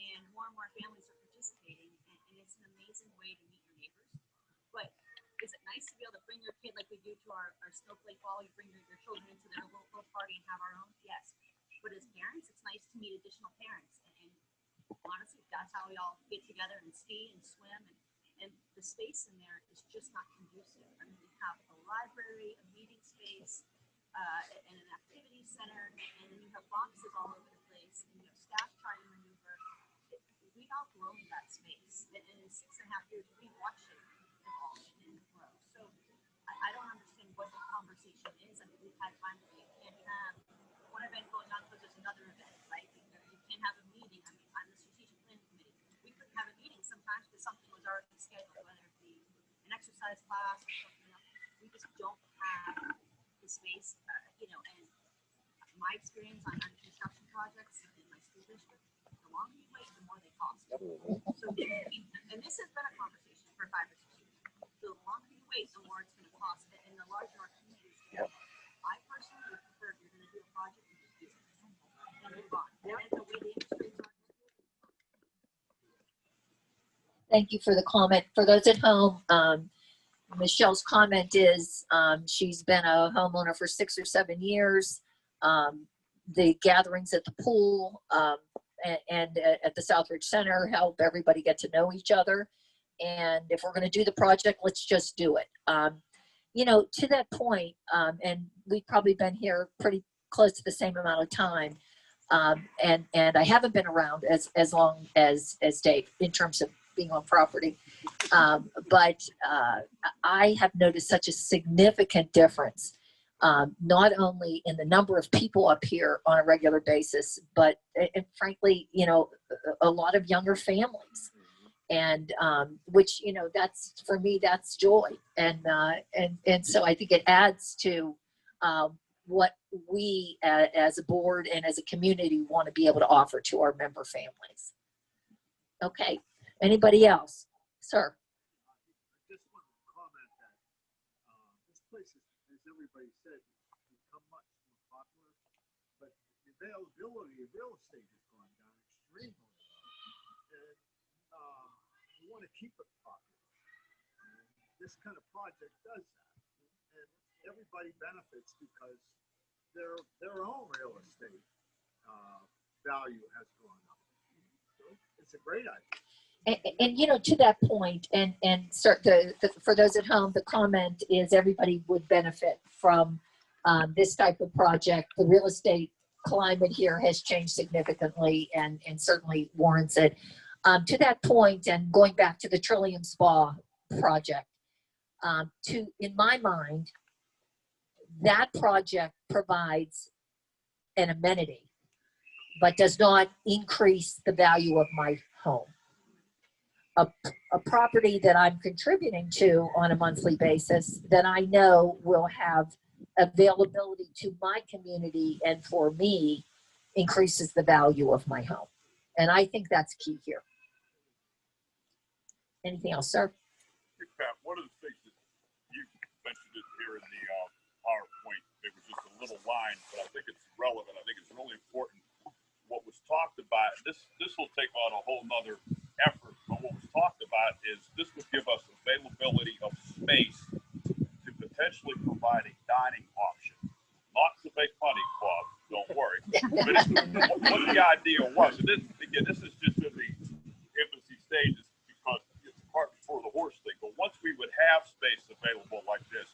R: And more families are participating, and it's an amazing way to meet your neighbors. But is it nice to be able to bring your kid like we do to our snowflake ball? You bring your children into their little party and have our own? Yes. But as parents, it's nice to meet additional parents. And honestly, that's how we all get together and ski and swim. And the space in there is just not conducive. I mean, we have a library, a meeting space, and an activity center, and then you have boxes all over the place, and you have staff trying to maneuver. We've outgrown that space, and in 6.5 years, we've watched it evolve and grow. So I don't understand what the conversation is. I mean, we've had times where you can't have one event going on because there's another event, right? You can't have a meeting. I mean, I'm the strategic planning committee. We couldn't have a meeting sometimes because something was already scheduled, whether it be an exercise class or something else. We just don't have the space, and my experience on construction projects in my school district, the longer you wait, the more they cost. So, and this has been a conversation for 5 or 6 years. The longer you wait, the more it's going to cost, and the larger our community is going to be. I personally would prefer if you're going to do a project, you just do it and move on. That is the way the industry is.
C: Thank you for the comment. For those at home, Michelle's comment is she's been a homeowner for 6 or 7 years. The gatherings at the pool and at the Southridge Center help everybody get to know each other. And if we're going to do the project, let's just do it. To that point, and we've probably been here pretty close to the same amount of time. And I haven't been around as long as Dave in terms of being on property. But I have noticed such a significant difference, not only in the number of people up here on a regular basis, but frankly, a lot of younger families. And which, that's, for me, that's joy. And so I think it adds to what we as a board and as a community want to be able to offer to our member families. Okay. Anybody else? Sir.
P: I just want to comment that this place, as everybody said, has become much more popular, but the availability of real estate has gone down extremely. And we want to keep it popular. And this kind of project does that. And everybody benefits because their own real estate value has gone up. So it's a great idea.
C: And to that point, and for those at home, the comment is everybody would benefit from this type of project. The real estate climate here has changed significantly and certainly warrants it. To that point, and going back to the Trillium Spa project, in my mind, that project provides an amenity, but does not increase the value of my home. A property that I'm contributing to on a monthly basis that I know will have availability to my community and for me increases the value of my home. And I think that's key here. Anything else, sir?
I: Hey, Pat, one of the things that you mentioned it here in the PowerPoint, it was just a little line, but I think it's relevant. I think it's really important. What was talked about, this will take on a whole nother effort, but what was talked about is this would give us availability of space to potentially provide a dining option. Not to make money, Bob, don't worry. But what the idea was, and this is just in the infancy stages because it's part before the horse thing, but once we would have space available like this,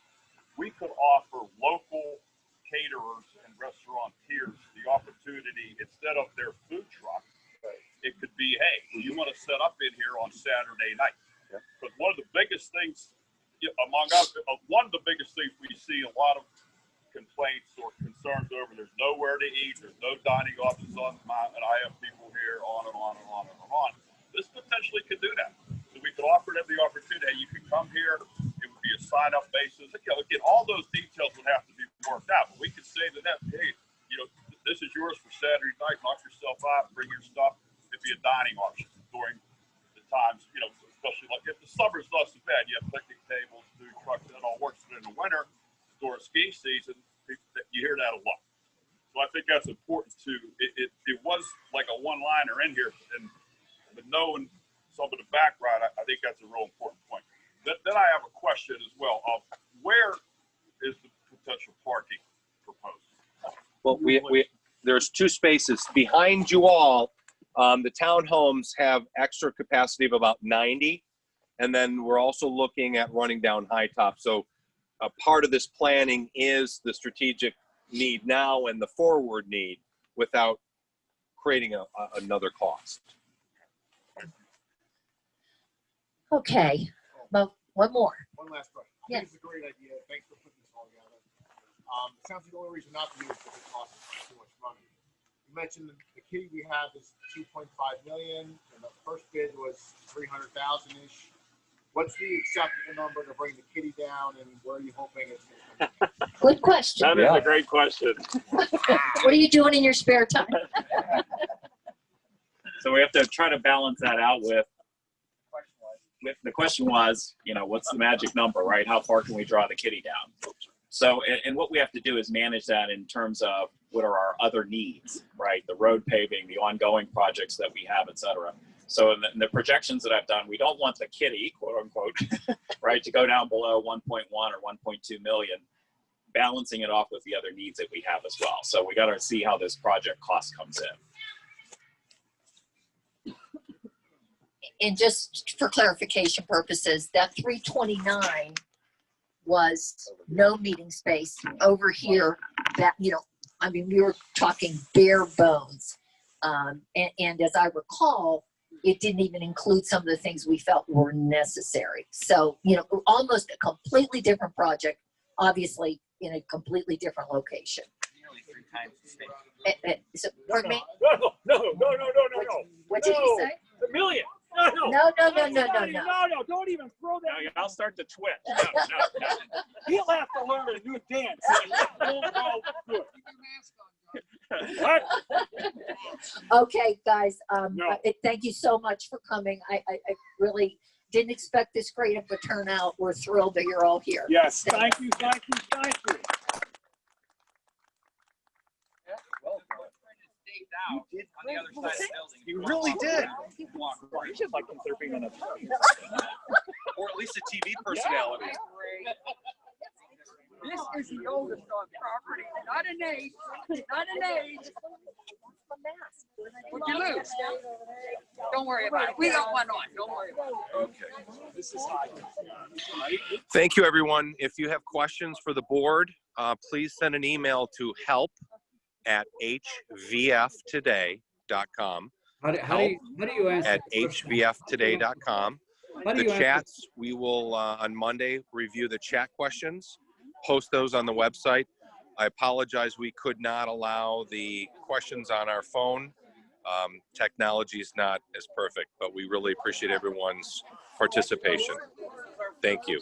I: we could offer local caterers and restaurateurs the opportunity, instead of their food truck, it could be, hey, you want to set up in here on Saturday night? Because one of the biggest things, one of the biggest things we see a lot of complaints or concerns over, there's nowhere to eat, there's no dining options on the mountain, I have people here, on and on and on and on. This potentially could do that. So we could offer them the opportunity, hey, you could come here, it would be a sign-up basis. Again, all those details would have to be worked out, but we could say to them, hey, this is yours for Saturday night, knock yourself out, bring your stuff. It'd be a dining option during the times, especially like if the summer's not so bad, you have picnic tables, food trucks, that all works. But in the winter, during ski season, you hear that a lot. So I think that's important too. It was like a one-liner in here, but knowing some of the background, I think that's a real important point. Then I have a question as well of where is the potential parking proposed?
B: Well, there's two spaces behind you all. The townhomes have extra capacity of about 90. And then we're also looking at running down High Top. So a part of this planning is the strategic need now and the forward need without creating another cost.
C: Okay, well, one more.
S: One last question. I
C: Yes.
S: think it's a great idea. Thanks for putting this all together. It sounds like the only reason not to use it is it costs too much money. You mentioned the kitty we have is 2.5 million, and the first bid was 300,000-ish. What's the acceptable number to bring the kitty down, and where are you hoping it's going to come?
C: Good question.
A: That is a great question.
C: What are you doing in your spare time?
A: So we have to try to balance that out with the question was, what's the magic number, right? How far can we draw the kitty down? So, and what we have to do is manage that in terms of what are our other needs, right? The road paving, the ongoing projects that we have, et cetera. So in the projections that I've done, we don't want the kitty, quote unquote, right, to go down below 1.1 or 1.2 million, balancing it off with the other needs that we have as well. So we got to see how this project cost comes in.
C: And just for clarification purposes, that 329 was no meeting space over here. That, we were talking bare bones. And as I recall, it didn't even include some of the things we felt were necessary. So, almost a completely different project, obviously in a completely different location.
J: Nearly 3 times the space.
C: So, pardon me?
I: No.
C: What did you say?
I: A million.
C: No,
I: Don't even throw that.
A: No, I'll start to twitch. No.
I: He'll have to learn a new dance. What?
C: Okay, guys,
I: No.
C: thank you so much for coming. I really didn't expect this great of a turnout. We're thrilled that you're all here.
I: Yes, thank you.
J: Out on the other side of the building.
B: You really did.
J: You should like consider being an attorney.
B: Or at least a TV personality.
G: This is the oldest on property, not an age, not an age. What'd you lose? Don't worry about it. We got one on. Don't worry about it.
B: Okay. Thank you, everyone. If you have questions for the board, please send an email to help@hvftoday.com.
H: How do you answer?
B: At hvftoday.com.
H: How do
B: The
H: you answer-
B: chats, we will, on Monday, review the chat questions, post those on the website. I apologize, we could not allow the questions on our phone. Technology is not as perfect, but we really appreciate everyone's participation. Thank you.